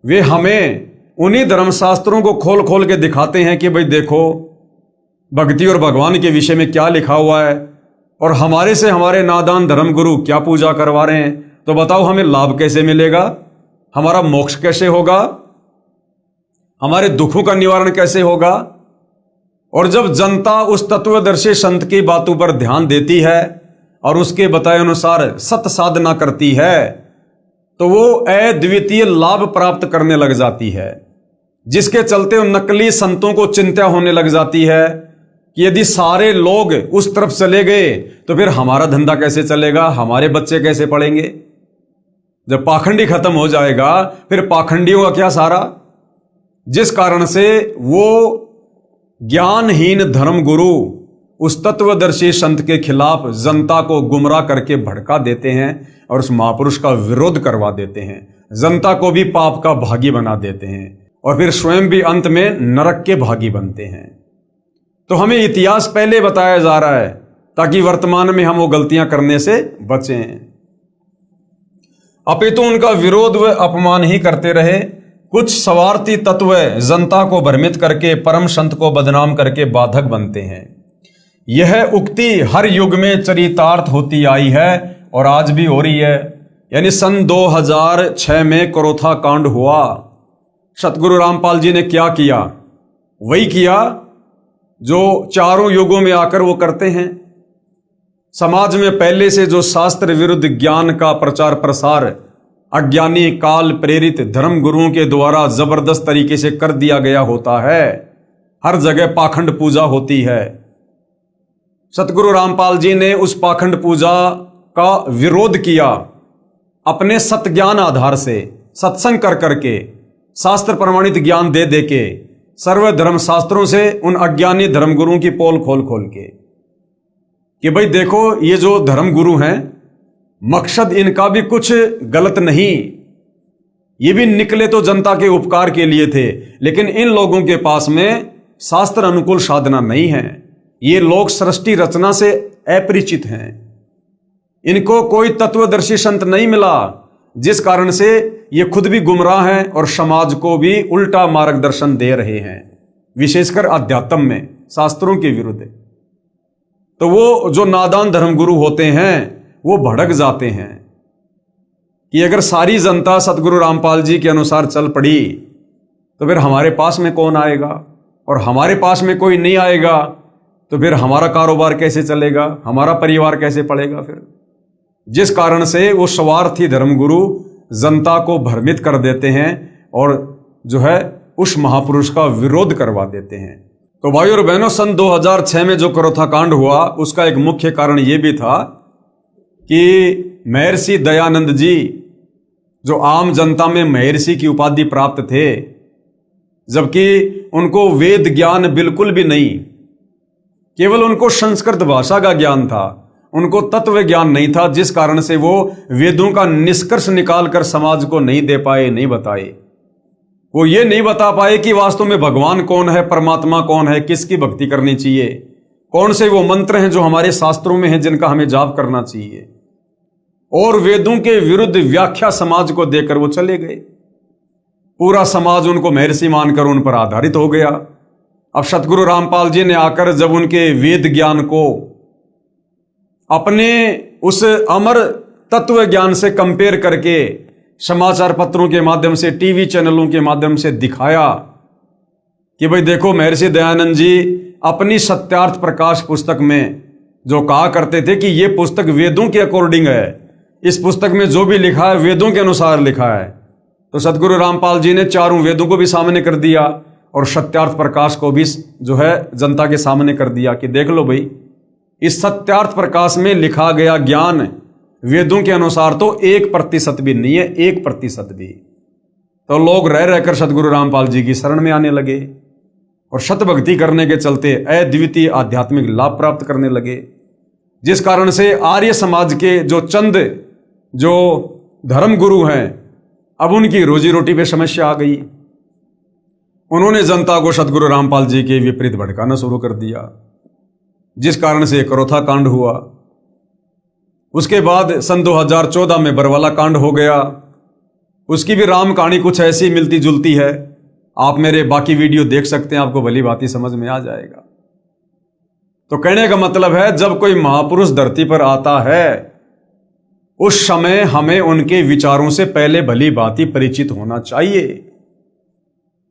वे हमें उन्हीं धर्मशास्त्रों को खोल खोल के दिखाते हैं कि भाई देखो भक्ति और भगवान के विषय में क्या लिखा हुआ है और हमारे से हमारे नादान धर्म गुरु क्या पूजा करवा रहे हैं। तो बताओ हमें लाभ कैसे मिलेगा, हमारा मोक्ष कैसे होगा, हमारे दुखों का निवारण कैसे होगा। और जब जनता उस तत्वदर्शी संत की बातों पर ध्यान देती है और उसके बताए अनुसार सत साधना करती है तो वो अद्वितीय लाभ प्राप्त करने लग जाती है, जिसके चलते उन नकली संतों को चिंता होने लग जाती है कि यदि सारे लोग उस तरफ चले गए तो फिर हमारा धंधा कैसे चलेगा, हमारे बच्चे कैसे पढ़ेंगे। जब पाखंडी खत्म हो जाएगा फिर पाखंडियों का क्या सारा। जिस कारण से वो ज्ञानहीन धर्मगुरु उस तत्वदर्शी संत के खिलाफ जनता को गुमराह करके भड़का देते हैं और उस महापुरुष का विरोध करवा देते हैं, जनता को भी पाप का भागी बना देते हैं और फिर स्वयं भी अंत में नरक के भागी बनते हैं। तो हमें इतिहास पहले बताया जा रहा है ताकि वर्तमान में हम वो गलतियां करने से बचें, अपितु उनका विरोध व अपमान ही करते रहे। कुछ स्वार्थी तत्व जनता को भ्रमित करके परम संत को बदनाम करके बाधक बनते हैं। यह उक्ति हर युग में चरितार्थ होती आई है और आज भी हो रही है। यानी सन 2006 में करोथा कांड हुआ, सतगुरु रामपाल जी ने क्या किया, वही किया जो चारों युगों में आकर वो करते हैं। समाज में पहले से जो शास्त्र विरुद्ध ज्ञान का प्रचार प्रसार अज्ञानी काल प्रेरित धर्म गुरुओं के द्वारा जबरदस्त तरीके से कर दिया गया होता है, हर जगह पाखंड पूजा होती है। सतगुरु रामपाल जी ने उस पाखंड पूजा का विरोध किया अपने सत ज्ञान आधार से, सत्संग कर करके, शास्त्र प्रमाणित ज्ञान दे दे के, सर्व धर्म शास्त्रों से उन अज्ञानी धर्मगुरुओं की पोल खोल खोल के कि भाई देखो ये जो धर्मगुरु हैं मकसद इनका भी कुछ गलत नहीं, ये भी निकले तो जनता के उपकार के लिए थे, लेकिन इन लोगों के पास में शास्त्र अनुकूल साधना नहीं है। ये लोग सृष्टि रचना से अपरिचित हैं, इनको कोई तत्वदर्शी संत नहीं मिला, जिस कारण से ये खुद भी गुमराह हैं और समाज को भी उल्टा मार्गदर्शन दे रहे हैं, विशेषकर अध्यात्म में शास्त्रों के विरुद्ध। तो वो जो नादान धर्मगुरु होते हैं वो भड़क जाते हैं कि अगर सारी जनता सतगुरु रामपाल जी के अनुसार चल पड़ी तो फिर हमारे पास में कौन आएगा, और हमारे पास में कोई नहीं आएगा तो फिर हमारा कारोबार कैसे चलेगा, हमारा परिवार कैसे पड़ेगा फिर। जिस कारण से वो स्वार्थी धर्मगुरु जनता को भ्रमित कर देते हैं और जो है उस महापुरुष का विरोध करवा देते हैं। तो भाई और बहनों, सन 2006 में जो करोथा कांड हुआ उसका एक मुख्य कारण ये भी था कि महर्षि दयानंद जी जो आम जनता में महर्षि की उपाधि प्राप्त थे, जबकि उनको वेद ज्ञान बिल्कुल भी नहीं, केवल उनको संस्कृत भाषा का ज्ञान था, उनको तत्व ज्ञान नहीं था, जिस कारण से वो वेदों का निष्कर्ष निकालकर समाज को नहीं दे पाए, नहीं बताए। वो ये नहीं बता पाए कि वास्तव में भगवान कौन है, परमात्मा कौन है, किसकी भक्ति करनी चाहिए, कौन से वो मंत्र हैं जो हमारे शास्त्रों में हैं जिनका हमें जाप करना चाहिए। और वेदों के विरुद्ध व्याख्या समाज को देकर वो चले गए। पूरा समाज उनको महर्षि मानकर उन पर आधारित हो गया। अब सतगुरु रामपाल जी ने आकर जब उनके वेद ज्ञान को अपने उस अमर तत्व ज्ञान से कंपेयर करके समाचार पत्रों के माध्यम से, टीवी चैनलों के माध्यम से दिखाया कि भाई देखो, महर्षि दयानंद जी अपनी सत्यार्थ प्रकाश पुस्तक में जो कहा करते थे कि ये पुस्तक वेदों के अकॉर्डिंग है, इस पुस्तक में जो भी लिखा है वेदों के अनुसार लिखा है, तो सतगुरु रामपाल जी ने चारों वेदों को भी सामने कर दिया और सत्यार्थ प्रकाश को भी जो है जनता के सामने कर दिया कि देख लो भाई, इस सत्यार्थ प्रकाश में लिखा गया ज्ञान वेदों के अनुसार तो 1% भी नहीं है, 1% भी। तो लोग रह रहकर सतगुरु रामपाल जी की शरण में आने लगे और शतभक्ति करने के चलते अद्वितीय आध्यात्मिक लाभ प्राप्त करने लगे, जिस कारण से आर्य समाज के जो चंद जो धर्म गुरु हैं, अब उनकी रोजी रोटी पे समस्या आ गई। उन्होंने जनता को सतगुरु रामपाल जी के विपरीत भड़काना शुरू कर दिया, जिस कारण से करोथा कांड हुआ। उसके बाद सन 2014 में बरवाला कांड हो गया। उसकी भी राम कहानी कुछ ऐसी मिलती जुलती है। आप मेरे बाकी वीडियो देख सकते हैं, आपको भली भांति समझ में आ जाएगा। तो कहने का मतलब है, जब कोई महापुरुष धरती पर आता है उस समय हमें उनके विचारों से पहले भली भांति परिचित होना चाहिए।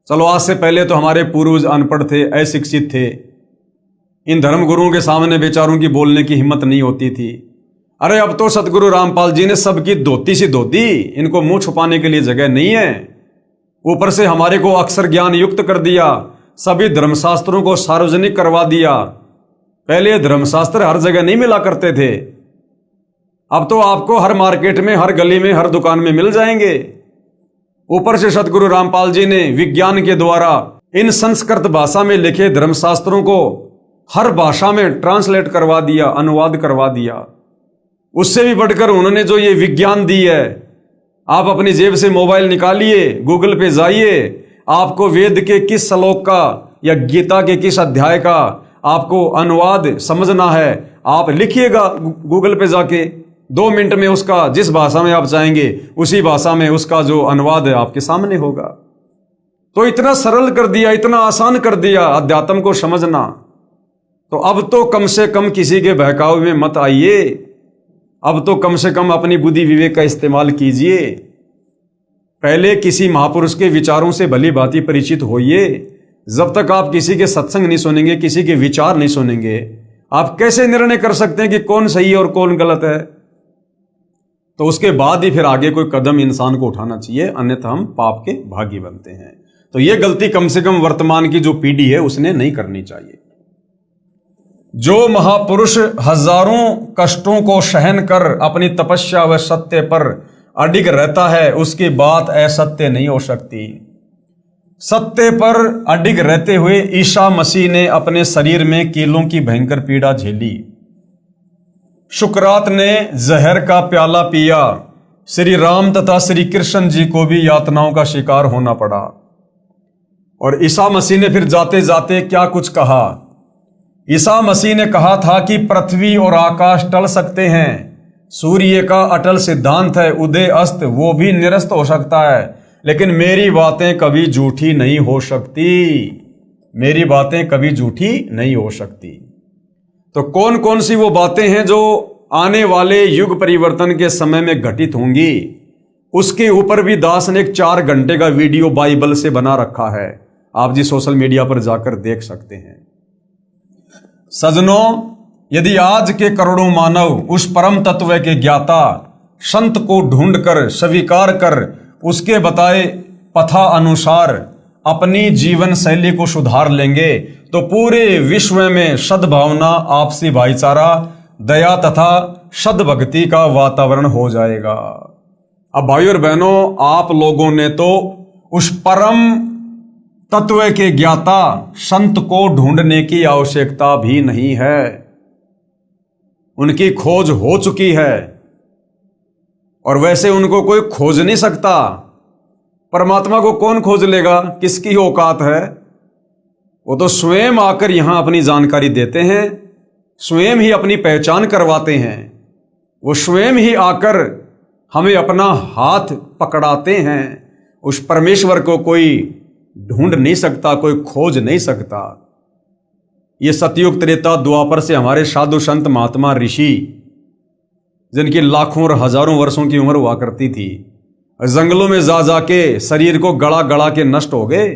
चलो, आज से पहले तो हमारे पूर्वज अनपढ़ थे, अशिक्षित थे, इन धर्म गुरुओं के सामने बेचारों की बोलने की हिम्मत नहीं होती थी। अरे अब तो सतगुरु रामपाल जी ने सबकी धोती सी धो दी, इनको मुंह छुपाने के लिए जगह नहीं है। ऊपर से हमारे को अक्षर ज्ञान युक्त कर दिया, सभी धर्मशास्त्रों को सार्वजनिक करवा दिया। पहले धर्मशास्त्र हर जगह नहीं मिला करते थे, अब तो आपको हर मार्केट में, हर गली में, हर दुकान में मिल जाएंगे। ऊपर से सतगुरु रामपाल जी ने विज्ञान के द्वारा इन संस्कृत भाषा में लिखे धर्मशास्त्रों को हर भाषा में ट्रांसलेट करवा दिया, अनुवाद करवा दिया। उससे भी बढ़कर उन्होंने जो ये विज्ञान दी है, आप अपनी जेब से मोबाइल निकालिए, गूगल पे जाइए, आपको वेद के किस श्लोक का या गीता के किस अध्याय का आपको अनुवाद समझना है, आप लिखिएगा गूगल पे जाके, 2 मिनट में उसका जिस भाषा में आप चाहेंगे उसी भाषा में उसका जो अनुवाद है आपके सामने होगा। तो इतना सरल कर दिया, इतना आसान कर दिया अध्यात्म को समझना। तो अब तो कम से कम किसी के बहकावे में मत आइए, अब तो कम से कम अपनी बुद्धि विवेक का इस्तेमाल कीजिए। पहले किसी महापुरुष के विचारों से भली भांति परिचित होइए। जब तक आप किसी के सत्संग नहीं सुनेंगे, किसी के विचार नहीं सुनेंगे, आप कैसे निर्णय कर सकते हैं कि कौन सही है और कौन गलत है? तो उसके बाद ही फिर आगे कोई कदम इंसान को उठाना चाहिए, अन्यथा हम पाप के भागी बनते हैं। तो ये गलती कम से कम वर्तमान की जो पीढ़ी है उसने नहीं करनी चाहिए। जो महापुरुष हजारों कष्टों को सहन कर अपनी तपस्या व सत्य पर अडिग रहता है, उसकी बात असत्य नहीं हो सकती। सत्य पर अडिग रहते हुए ईसा मसीह ने अपने शरीर में कीलों की भयंकर पीड़ा झेली। शुक्रात ने जहर का प्याला पिया। श्री राम तथा श्री कृष्ण जी को भी यातनाओं का शिकार होना पड़ा। और ईसा मसीह ने फिर जाते जाते क्या कुछ कहा। ईसा मसीह ने कहा था कि पृथ्वी और आकाश टल सकते हैं, सूर्य का अटल सिद्धांत है, उदय अस्त वो भी निरस्त हो सकता है, लेकिन मेरी बातें कभी झूठी नहीं हो सकती। मेरी बातें कभी झूठी नहीं हो सकती। तो कौन कौन सी वो बातें हैं जो आने वाले युग परिवर्तन के समय में घटित होंगी, उसके ऊपर भी दास ने एक 4 घंटे का वीडियो बाइबल से बना रखा है। आप जी सोशल मीडिया पर जाकर देख सकते हैं। सजनों, यदि आज के करोड़ों मानव उस परम तत्व के ज्ञाता संत को ढूंढकर स्वीकार कर उसके बताए पथा अनुसार अपनी जीवन शैली को सुधार लेंगे, तो पूरे विश्व में सद्भावना, आपसी भाईचारा, दया तथा सद्भक्ति का वातावरण हो जाएगा। अब भाइयों और बहनों, आप लोगों ने तो उस परम तत्व के ज्ञाता संत को ढूंढने की आवश्यकता भी नहीं है, उनकी खोज हो चुकी है। और वैसे उनको कोई खोज नहीं सकता। परमात्मा को कौन खोज लेगा? किसकी औकात है? वो तो स्वयं आकर यहां अपनी जानकारी देते हैं, स्वयं ही अपनी पहचान करवाते हैं। वो स्वयं ही आकर हमें अपना हाथ पकड़ाते हैं। उस परमेश्वर को कोई ढूंढ नहीं सकता, कोई खोज नहीं सकता। ये सतयुग त्रेता द्वापर से हमारे साधु संत महात्मा ऋषि, जिनकी लाखों और हजारों वर्षों की उम्र हुआ करती थी, जंगलों में जा जाके शरीर को गड़ा गड़ा के नष्ट हो गए।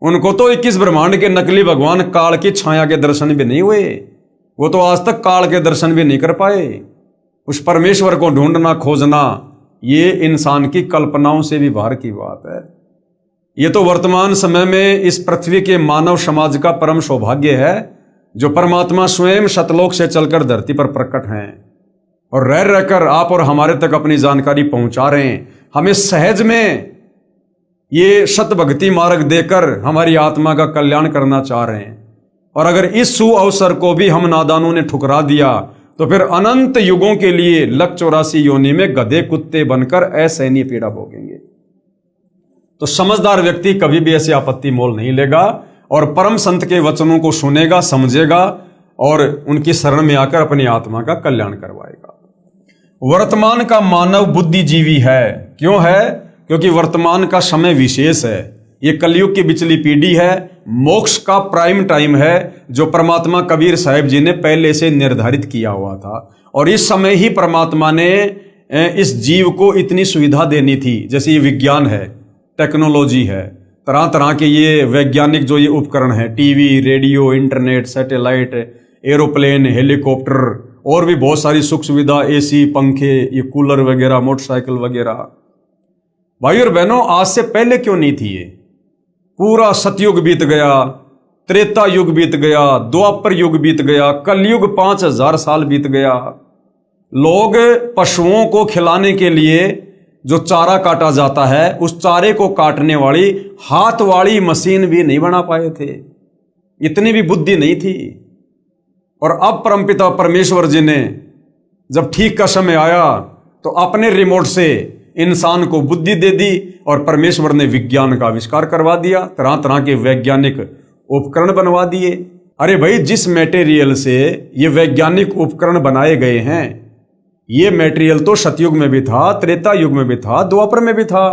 उनको तो 21 ब्रह्मांड के नकली भगवान काल की छाया के दर्शन भी नहीं हुए। वो तो आज तक काल के दर्शन भी नहीं कर पाए। उस परमेश्वर को ढूंढना खोजना ये इंसान की कल्पनाओं से भी बाहर की बात है। ये तो वर्तमान समय में इस पृथ्वी के मानव समाज का परम सौभाग्य है जो परमात्मा स्वयं सतलोक से चलकर धरती पर प्रकट हैं और रह रहकर आप और हमारे तक अपनी जानकारी पहुंचा रहे हैं। हमें सहज में ये सत भक्ति मार्ग देकर हमारी आत्मा का कल्याण करना चाह रहे हैं। और अगर इस सु अवसर को भी हम नादानों ने ठुकरा दिया तो फिर अनंत युगों के लिए लक 84 योनि में गधे कुत्ते बनकर असहनीय पीड़ा भोगेंगे। तो समझदार व्यक्ति कभी भी ऐसी आपत्ति मोल नहीं लेगा और परम संत के वचनों को सुनेगा, समझेगा और उनकी शरण में आकर अपनी आत्मा का कल्याण करवाएगा। वर्तमान का मानव बुद्धिजीवी है। क्यों है? क्योंकि वर्तमान का समय विशेष है। ये कलयुग की बिचली पीढ़ी है, मोक्ष का प्राइम टाइम है जो परमात्मा कबीर साहिब जी ने पहले से निर्धारित किया हुआ था। और इस समय ही परमात्मा ने इस जीव को इतनी सुविधा देनी थी। जैसे ये विज्ञान है, टेक्नोलॉजी है, तरह तरह के ये वैज्ञानिक जो ये उपकरण है, TV, radio, internet, satellite, aeroplane, helicopter और भी बहुत सारी सुख सुविधा, एसी, पंखे, ये कूलर वगैरह, मोटरसाइकिल वगैरह। भाई और बहनों, आज से पहले क्यों नहीं थी ये? पूरा सतयुग बीत गया, त्रेता युग बीत गया, द्वापर युग बीत गया, कलयुग 5000 साल बीत गया। लोग पशुओं को खिलाने के लिए जो चारा काटा जाता है, उस चारे को काटने वाली हाथ वाली मशीन भी नहीं बना पाए थे। इतनी भी बुद्धि नहीं थी। और अब परमपिता परमेश्वर जी ने जब ठीक का समय आया तो अपने रिमोट से इंसान को बुद्धि दे दी और परमेश्वर ने विज्ञान का आविष्कार करवा दिया, तरह तरह के वैज्ञानिक उपकरण बनवा दिए। अरे भाई, जिस मटेरियल से ये वैज्ञानिक उपकरण बनाए गए हैं, ये मटेरियल तो सतयुग में भी था, त्रेता युग में भी था, द्वापर में भी था।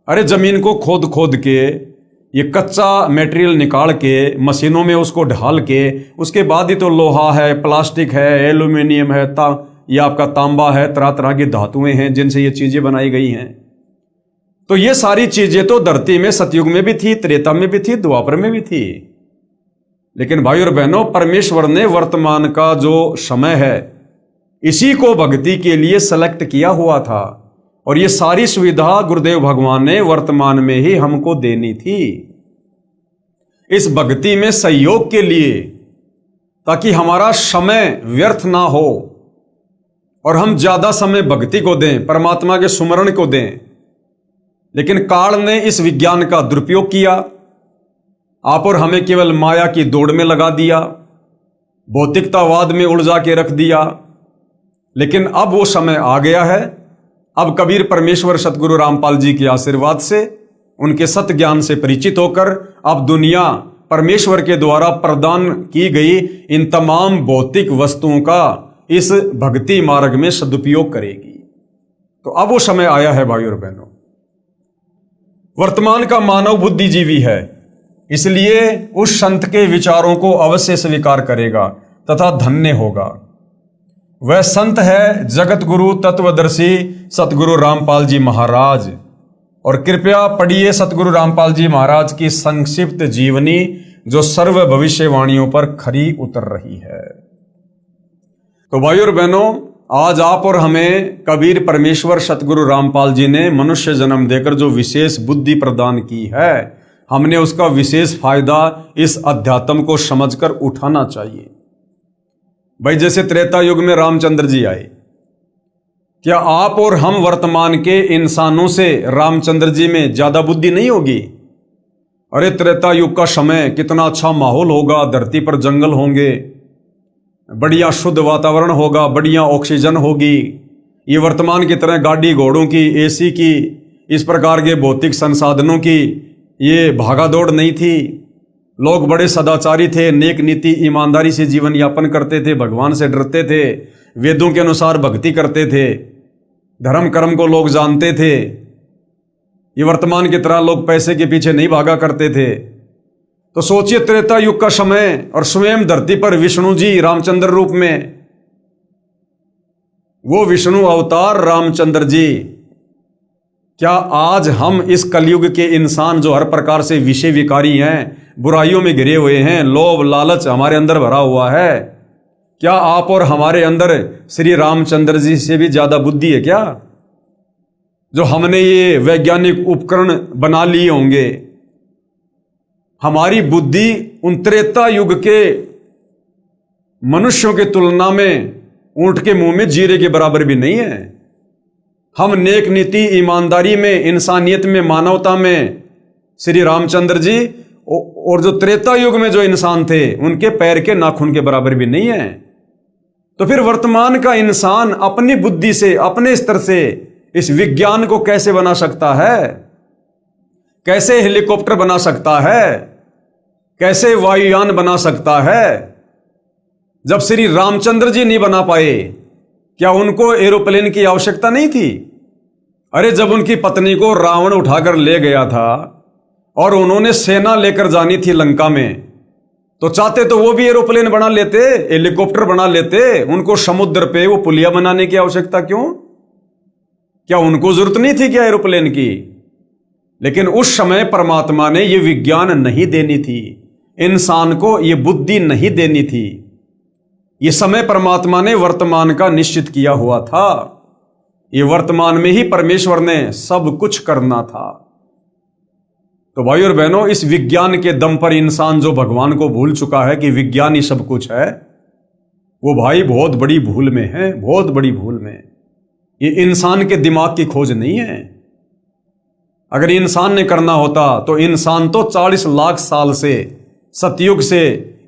अरे जमीन को खोद खोद के ये कच्चा मटेरियल निकाल के मशीनों में उसको ढाल के उसके बाद ही तो लोहा है, प्लास्टिक है, एल्यूमिनियम है, ये आपका तांबा है, तरह तरह की धातुएं हैं जिनसे ये चीजें बनाई गई हैं। तो ये सारी चीजें तो धरती में सतयुग में भी थी, त्रेता में भी थी, द्वापर में भी थी। लेकिन भाई और बहनों, परमेश्वर ने वर्तमान का जो समय है इसी को भक्ति के लिए सेलेक्ट किया हुआ था और ये सारी सुविधा गुरुदेव भगवान ने वर्तमान में ही हमको देनी थी इस भक्ति में सहयोग के लिए, ताकि हमारा समय व्यर्थ ना हो और हम ज्यादा समय भक्ति को दें, परमात्मा के सुमरण को दें। लेकिन काल ने इस विज्ञान का दुरुपयोग किया, आप और हमें केवल माया की दौड़ में लगा दिया, भौतिकतावाद में उलझा के रख दिया। लेकिन अब वो समय आ गया है। अब कबीर परमेश्वर सतगुरु रामपाल जी के आशीर्वाद से, उनके सत ज्ञान से परिचित होकर अब दुनिया परमेश्वर के द्वारा प्रदान की गई इन तमाम भौतिक वस्तुओं का इस भक्ति मार्ग में सदुपयोग करेगी। तो अब वो समय आया है भाई और बहनों। वर्तमान का मानव बुद्धिजीवी है, इसलिए उस संत के विचारों को अवश्य स्वीकार करेगा तथा धन्य होगा। वह संत है जगत गुरु तत्वदर्शी सतगुरु रामपाल जी महाराज। और कृपया पढ़िए सतगुरु रामपाल जी महाराज की संक्षिप्त जीवनी जो सर्व भविष्यवाणियों पर खरी उतर रही है। तो भाई और बहनों, आज आप और हमें कबीर परमेश्वर सतगुरु रामपाल जी ने मनुष्य जन्म देकर जो विशेष बुद्धि प्रदान की है, हमने उसका विशेष फायदा इस अध्यात्म को समझकर उठाना चाहिए। भाई, जैसे त्रेता युग में रामचंद्र जी आए, क्या आप और हम वर्तमान के इंसानों से रामचंद्र जी में ज्यादा बुद्धि नहीं होगी? अरे त्रेता युग का समय कितना अच्छा माहौल होगा, धरती पर जंगल होंगे, बढ़िया शुद्ध वातावरण होगा, बढ़िया ऑक्सीजन होगी। ये वर्तमान की तरह गाड़ी घोड़ों की, एसी की, इस प्रकार के भौतिक संसाधनों की ये भागा दौड़ नहीं थी। लोग बड़े सदाचारी थे, नेक नीति ईमानदारी से जीवन यापन करते थे, भगवान से डरते थे, वेदों के अनुसार भक्ति करते थे, धर्म कर्म को लोग जानते थे। ये वर्तमान की तरह लोग पैसे के पीछे नहीं भागा करते थे। तो सोचिए त्रेता युग का समय और स्वयं धरती पर विष्णु जी रामचंद्र रूप में, वो विष्णु अवतार रामचंद्र जी। क्या आज हम इस कलयुग के इंसान जो हर प्रकार से विषय विकारी हैं, बुराइयों में घिरे हुए हैं, लोभ लालच हमारे अंदर भरा हुआ है, क्या आप और हमारे अंदर श्री रामचंद्र जी से भी ज्यादा बुद्धि है क्या? जो हमने ये वैज्ञानिक उपकरण बना लिए होंगे, हमारी बुद्धि उन त्रेता युग के मनुष्यों की तुलना में ऊंट के मुंह में जीरे के बराबर भी नहीं है। हम नेक नीति ईमानदारी में, इंसानियत में, मानवता में श्री रामचंद्र जी और जो त्रेता युग में जो इंसान थे उनके पैर के नाखून के बराबर भी नहीं है। तो फिर वर्तमान का इंसान अपनी बुद्धि से, अपने स्तर से इस विज्ञान को कैसे बना सकता है? कैसे हेलीकॉप्टर बना सकता है? कैसे वायुयान बना सकता है? जब श्री रामचंद्र जी नहीं बना पाए, क्या उनको एरोप्लेन की आवश्यकता नहीं थी? अरे जब उनकी पत्नी को रावण उठाकर ले गया था और उन्होंने सेना लेकर जानी थी लंका में, तो चाहते तो वो भी एरोप्लेन बना लेते, हेलीकॉप्टर बना लेते। उनको समुद्र पे वो पुलिया बनाने की आवश्यकता क्यों? क्या उनको जरूरत नहीं थी क्या एरोप्लेन की? लेकिन उस समय परमात्मा ने ये विज्ञान नहीं देनी थी, इंसान को ये बुद्धि नहीं देनी थी। ये समय परमात्मा ने वर्तमान का निश्चित किया हुआ था। ये वर्तमान में ही परमेश्वर ने सब कुछ करना था। तो भाई और बहनों, इस विज्ञान के दम पर इंसान जो भगवान को भूल चुका है कि विज्ञान ही सब कुछ है, वो भाई बहुत बड़ी भूल में है, बहुत बड़ी भूल में। ये इंसान के दिमाग की खोज नहीं है। अगर इंसान ने करना होता तो इंसान तो 40 लाख साल से, सतयुग से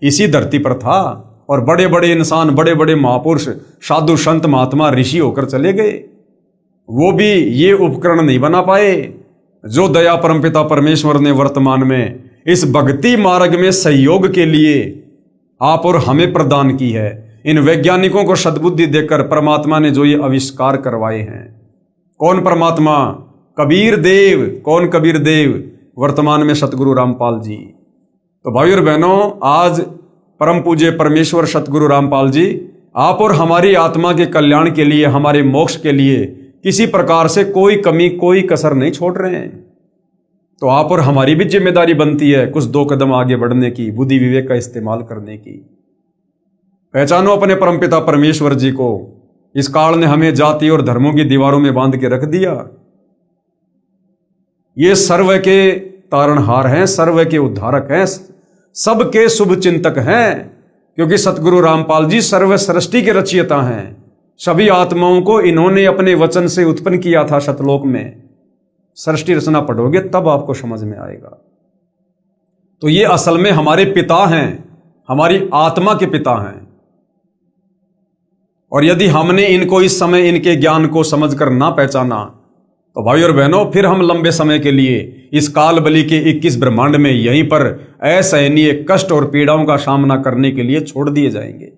इसी धरती पर था और बड़े बड़े इंसान, बड़े बड़े महापुरुष, साधु संत महात्मा ऋषि होकर चले गए। वो भी ये उपकरण नहीं बना पाए जो दया परमपिता परमेश्वर ने वर्तमान में इस भक्ति मार्ग में सहयोग के लिए आप और हमें प्रदान की है। इन वैज्ञानिकों को सद्बुद्धि देकर परमात्मा ने जो ये आविष्कार करवाए हैं। कौन परमात्मा? कबीर देव। कौन कबीर देव? वर्तमान में सतगुरु रामपाल जी। तो भाई और बहनों, आज परम पूज्य परमेश्वर सतगुरु रामपाल जी आप और हमारी आत्मा के कल्याण के लिए, हमारे मोक्ष के लिए किसी प्रकार से कोई कमी, कोई कसर नहीं छोड़ रहे हैं। तो आप और हमारी भी जिम्मेदारी बनती है कुछ 2 कदम आगे बढ़ने की, बुद्धि विवेक का इस्तेमाल करने की। पहचानो अपने परमपिता परमेश्वर जी को। इस काल ने हमें जाति और धर्मों की दीवारों में बांध के रख दिया। ये सर्व के तारणहार हैं, सर्व के उद्धारक हैं, सबके शुभ चिंतक हैं, क्योंकि सतगुरु रामपाल जी सर्व सृष्टि के रचयिता हैं। सभी आत्माओं को इन्होंने अपने वचन से उत्पन्न किया था सतलोक में। सृष्टि रचना पढ़ोगे तब आपको समझ में आएगा। तो ये असल में हमारे पिता हैं, हमारी आत्मा के पिता हैं। और यदि हमने इनको इस समय इनके ज्ञान को समझकर ना पहचाना, तो भाई और बहनों, फिर हम लंबे समय के लिए इस काल बलि के 21 ब्रह्मांड में यहीं पर असहनीय कष्ट और पीड़ाओं का सामना करने के लिए छोड़ दिए जाएंगे।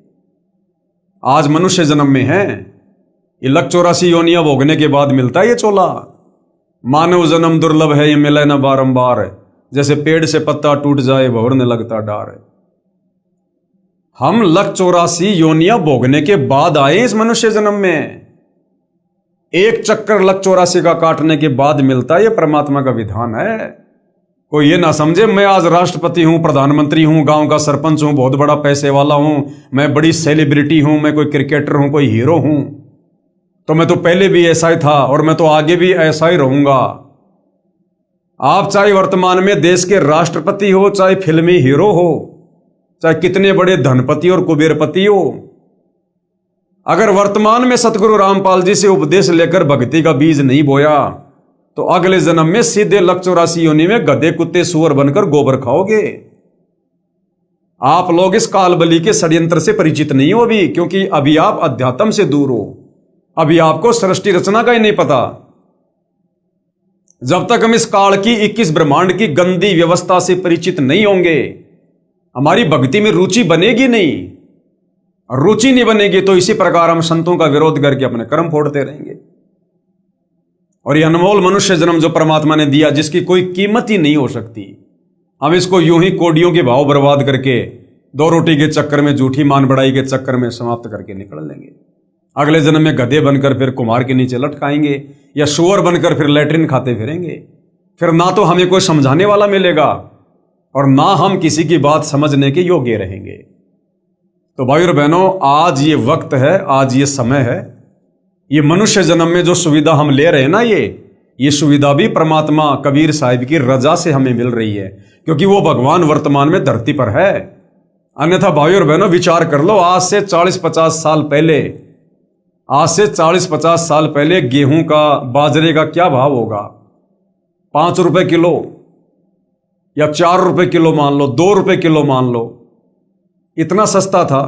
आज मनुष्य जन्म में है, ये लक 84 योनियां भोगने के बाद मिलता है ये चोला। मानव जन्म दुर्लभ है, ये मिले न बारंबार, जैसे पेड़ से पत्ता टूट जाए भंवरने लगता डार। हम लक 84 योनियां भोगने के बाद आए इस मनुष्य जन्म में। एक चक्कर लक 84 का काटने के बाद मिलता है, ये परमात्मा का विधान है। कोई ये ना समझे मैं आज राष्ट्रपति हूं, प्रधानमंत्री हूं, गांव का सरपंच हूं, बहुत बड़ा पैसे वाला हूं, मैं बड़ी सेलिब्रिटी हूं, मैं कोई क्रिकेटर हूं, कोई हीरो हूं, तो मैं तो पहले भी ऐसा ही था और मैं तो आगे भी ऐसा ही रहूंगा। आप चाहे वर्तमान में देश के राष्ट्रपति हो, चाहे फिल्मी हीरो हो, चाहे कितने बड़े धनपति और कुबेरपति हो, अगर वर्तमान में सतगुरु रामपाल जी से उपदेश लेकर भक्ति का बीज नहीं बोया, तो अगले जन्म में सीधे लक 84 योनि में गधे, कुत्ते, सुअर बनकर गोबर खाओगे। आप लोग इस काल बलि के षड्यंत्र से परिचित नहीं हो अभी, क्योंकि अभी आप अध्यात्म से दूर हो। अभी आपको सृष्टि रचना का ही नहीं पता। जब तक हम इस काल की 21 ब्रह्मांड की गंदी व्यवस्था से परिचित नहीं होंगे, हमारी भक्ति में रुचि बनेगी नहीं, और रुचि नहीं बनेगी तो इसी प्रकार हम संतों का विरोध करके अपने कर्म फोड़ते रहेंगे। और ये अनमोल मनुष्य जन्म जो परमात्मा ने दिया, जिसकी कोई कीमत ही नहीं हो सकती, हम इसको यूं ही कोडियों के भाव बर्बाद करके, दो रोटी के चक्कर में, झूठी मान बढ़ाई के चक्कर में समाप्त करके निकल लेंगे। अगले जन्म में गधे बनकर फिर कुम्हार के नीचे लटकाएंगे, या सुअर बनकर फिर लैट्रिन खाते फिरेंगे। फिर ना तो हमें कोई समझाने वाला मिलेगा और ना हम किसी की बात समझने के योग्य रहेंगे। तो भाई और बहनों, आज ये वक्त है, आज ये समय है, ये मनुष्य जन्म में जो सुविधा हम ले रहे हैं ना, ये सुविधा भी परमात्मा कबीर साहिब की रजा से हमें मिल रही है, क्योंकि वो भगवान वर्तमान में धरती पर है। अन्यथा भाई और बहनों, विचार कर लो, आज से 40-50 साल पहले, आज से 40-50 साल पहले गेहूं का, बाजरे का क्या भाव होगा? 5 रुपए किलो या 4 रुपए किलो मान लो, 2 रुपए किलो मान लो, इतना सस्ता था।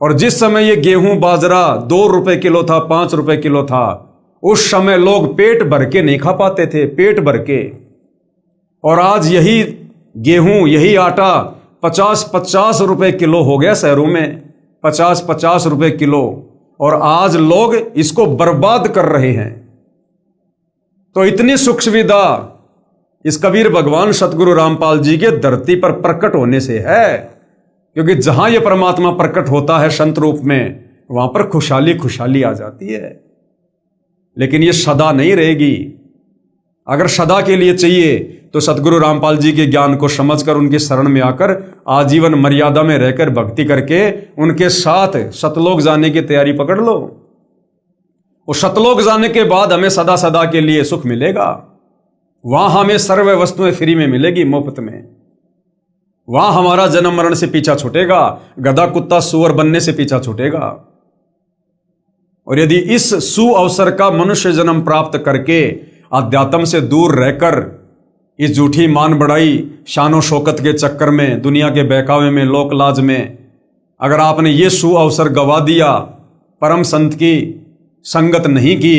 और जिस समय ये गेहूं बाजरा 2 रुपए किलो था, 5 रुपए किलो था, उस समय लोग पेट भर के नहीं खा पाते थे, पेट भर के। और आज यही गेहूं, यही आटा 50-50 रुपए किलो हो गया शहरों में, 50-50 रुपए किलो, और आज लोग इसको बर्बाद कर रहे हैं। तो इतनी सुख सुविधा इस कबीर भगवान सतगुरु रामपाल जी के धरती पर प्रकट होने से है, क्योंकि जहां यह परमात्मा प्रकट होता है संत रूप में, वहां पर खुशहाली खुशहाली आ जाती है। लेकिन ये सदा नहीं रहेगी। अगर सदा के लिए चाहिए तो सतगुरु रामपाल जी के ज्ञान को समझकर, उनकी शरण में आकर, आजीवन मर्यादा में रहकर भक्ति करके उनके साथ सतलोक जाने की तैयारी पकड़ लो। और सतलोक जाने के बाद हमें सदा सदा के लिए सुख मिलेगा। वहां हमें सर्व वस्तुएं फ्री में मिलेगी, मुफ्त में। वहां हमारा जन्म मरण से पीछा छूटेगा, गधा कुत्ता सुअर बनने से पीछा छूटेगा। और यदि इस सु अवसर का मनुष्य जन्म प्राप्त करके अध्यात्म से दूर रहकर, इस झूठी मान बढ़ाई, शानो शौकत के चक्कर में, दुनिया के बहकावे में, लोक लाज में, अगर आपने ये सु अवसर गवा दिया, परम संत की संगत नहीं की,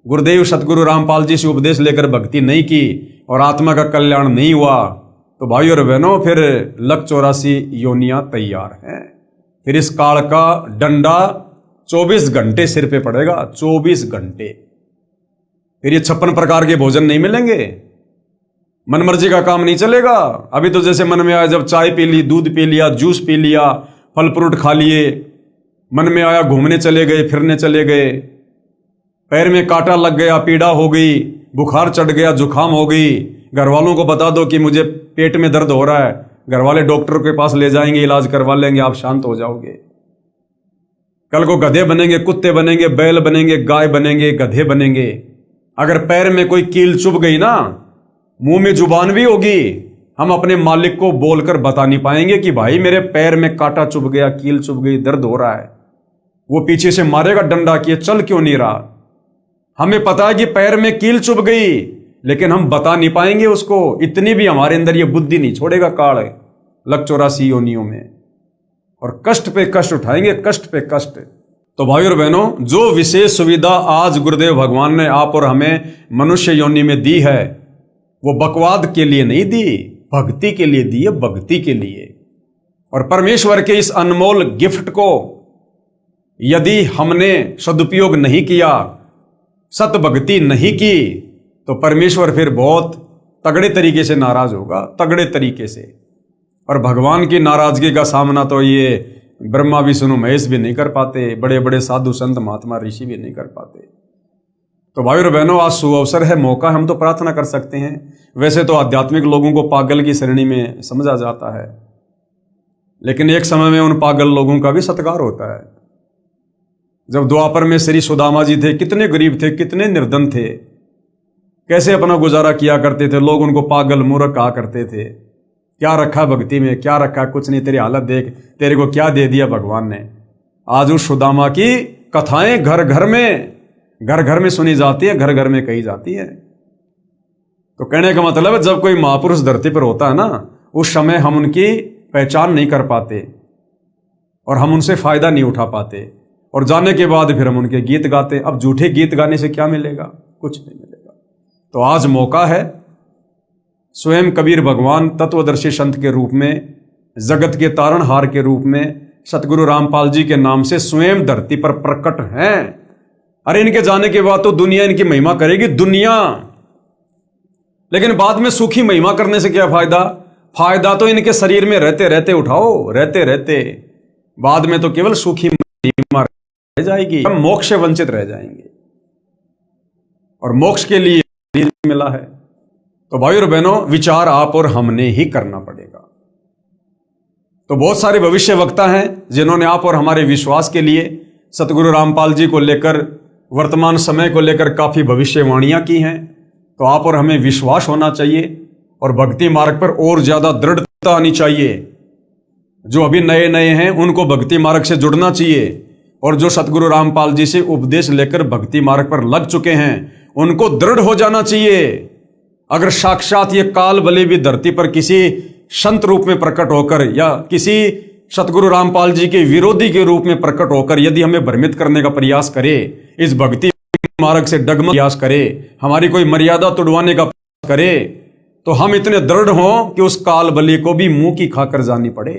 गुरुदेव सतगुरु रामपाल जी से उपदेश लेकर भक्ति नहीं की, और आत्मा का कल्याण नहीं हुआ, तो भाई और बहनों, फिर 184 योनियां तैयार हैं। फिर इस काल का डंडा 24 घंटे सिर पे पड़ेगा, 24 घंटे। फिर ये 56 प्रकार के भोजन नहीं मिलेंगे, मनमर्जी का काम नहीं चलेगा। अभी तो जैसे मन में आया, जब चाय पी ली, दूध पी लिया, जूस पी लिया, फल फ्रूट खा लिए, मन में आया घूमने चले गए, फिरने चले गए, पैर में कांटा लग गया, पीड़ा हो गई, बुखार चढ़ गया, जुकाम हो गई, घर वालों को बता दो कि मुझे पेट में दर्द हो रहा है, घर वाले डॉक्टर के पास ले जाएंगे, इलाज करवा लेंगे, आप शांत हो जाओगे। कल को गधे बनेंगे, कुत्ते बनेंगे, बैल बनेंगे, गाय बनेंगे, गधे बनेंगे। अगर पैर में कोई कील चुभ गई ना, मुंह में जुबान भी होगी, हम अपने मालिक को बोलकर बता नहीं पाएंगे कि भाई मेरे पैर में कांटा चुभ गया, कील चुभ गई, दर्द हो रहा है। वो पीछे से मारेगा डंडा कि चल क्यों नहीं रहा। हमें पता है कि पैर में कील चुभ गई, लेकिन हम बता नहीं पाएंगे उसको। इतनी भी हमारे अंदर ये बुद्धि नहीं छोड़ेगा काल 184 योनियों में, और कष्ट पे कष्ट उठाएंगे, कष्ट पे कष्ट। तो भाई और बहनों, जो विशेष सुविधा आज गुरुदेव भगवान ने आप और हमें मनुष्य योनि में दी है, वो बकवाद के लिए नहीं दी, भक्ति के लिए दी है, भक्ति के लिए। और परमेश्वर के इस अनमोल गिफ्ट को यदि हमने सदुपयोग नहीं किया, सत भक्ति नहीं की, तो परमेश्वर फिर बहुत तगड़े तरीके से नाराज होगा, तगड़े तरीके से। और भगवान की नाराजगी का सामना तो ये ब्रह्मा विष्णु महेश भी नहीं कर पाते, बड़े बड़े साधु संत महात्मा ऋषि भी नहीं कर पाते। तो भाई और बहनों, आज सुअवसर है, मौका है, हम तो प्रार्थना कर सकते हैं। वैसे तो आध्यात्मिक लोगों को पागल की श्रेणी में समझा जाता है, लेकिन एक समय में उन पागल लोगों का भी सत्कार होता है। जब द्वापर में श्री सुदामा जी थे, कितने गरीब थे, कितने निर्धन थे, कैसे अपना गुजारा किया करते थे, लोग उनको पागल मूर्ख कहा करते थे। क्या रखा भक्ति में, क्या रखा, कुछ नहीं, तेरी हालत देख, तेरे को क्या दे दिया भगवान ने। आज उस सुदामा की कथाएं घर घर में सुनी जाती है, घर घर में कही जाती है। तो कहने का मतलब है, जब कोई महापुरुष धरती पर होता है ना, उस समय हम उनकी पहचान नहीं कर पाते और हम उनसे फायदा नहीं उठा पाते, और जाने के बाद फिर हम उनके गीत गाते। अब झूठे गीत गाने से क्या मिलेगा? कुछ नहीं मिलेगा। तो आज मौका है, स्वयं कबीर भगवान तत्वदर्शी संत के रूप में जगत के तारणहार के रूप में सतगुरु रामपाल जी के नाम से स्वयं धरती पर प्रकट हैं। अरे इनके जाने के बाद तो दुनिया इनकी महिमा करेगी, दुनिया। लेकिन बाद में सूखी महिमा करने से क्या फायदा? फायदा तो इनके शरीर में रहते रहते उठाओ, रहते रहते। बाद में तो केवल सूखी महिमा रह जाएगी, हम मोक्ष से वंचित रह जाएंगे। और मोक्ष के लिए मिला है। तो भाई और बहनों, विचार आप और हमने ही करना पड़ेगा। तो बहुत सारे भविष्य वक्ता हैं जिन्होंने आप और हमारे विश्वास के लिए सतगुरु रामपाल जी को लेकर, वर्तमान समय को लेकर काफी भविष्यवाणियां की हैं। तो आप और हमें विश्वास होना चाहिए और भक्ति मार्ग पर और ज्यादा दृढ़ता आनी चाहिए। जो अभी नए नए हैं उनको भक्ति मार्ग से जुड़ना चाहिए, और जो सतगुरु रामपाल जी से उपदेश लेकर भक्ति मार्ग पर लग चुके हैं उनको दृढ़ हो जाना चाहिए। अगर साक्षात ये काल बलि भी धरती पर किसी संत रूप में प्रकट होकर या किसी सतगुरु रामपाल जी के विरोधी के रूप में प्रकट होकर यदि हमें भ्रमित करने का प्रयास करे, इस भक्ति मार्ग से डगमग प्रयास करे, हमारी कोई मर्यादा तोड़वाने का प्रयास करे, तो हम इतने दृढ़ हों कि उस काल बलि को भी मुंह की खाकर जानी पड़े।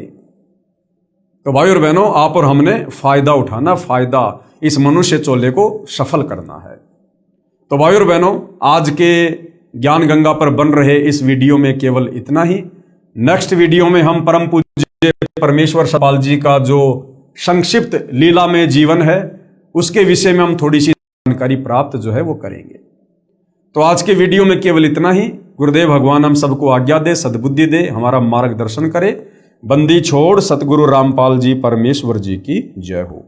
तो भाई और बहनों, आप और हमने फायदा उठाना, फायदा इस मनुष्य चोले को सफल करना है। तो भाई और बहनों, आज के ज्ञान गंगा पर बन रहे इस वीडियो में केवल इतना ही। नेक्स्ट वीडियो में हम परम पूज्य परमेश्वर सतपाल जी का जो संक्षिप्त लीला में जीवन है उसके विषय में हम थोड़ी सी जानकारी प्राप्त जो है वो करेंगे। तो आज के वीडियो में केवल इतना ही। गुरुदेव भगवान हम सबको आज्ञा दे, सद्बुद्धि दे, हमारा मार्गदर्शन करे। बंदी छोड़ सतगुरु रामपाल जी परमेश्वर जी की जय हो।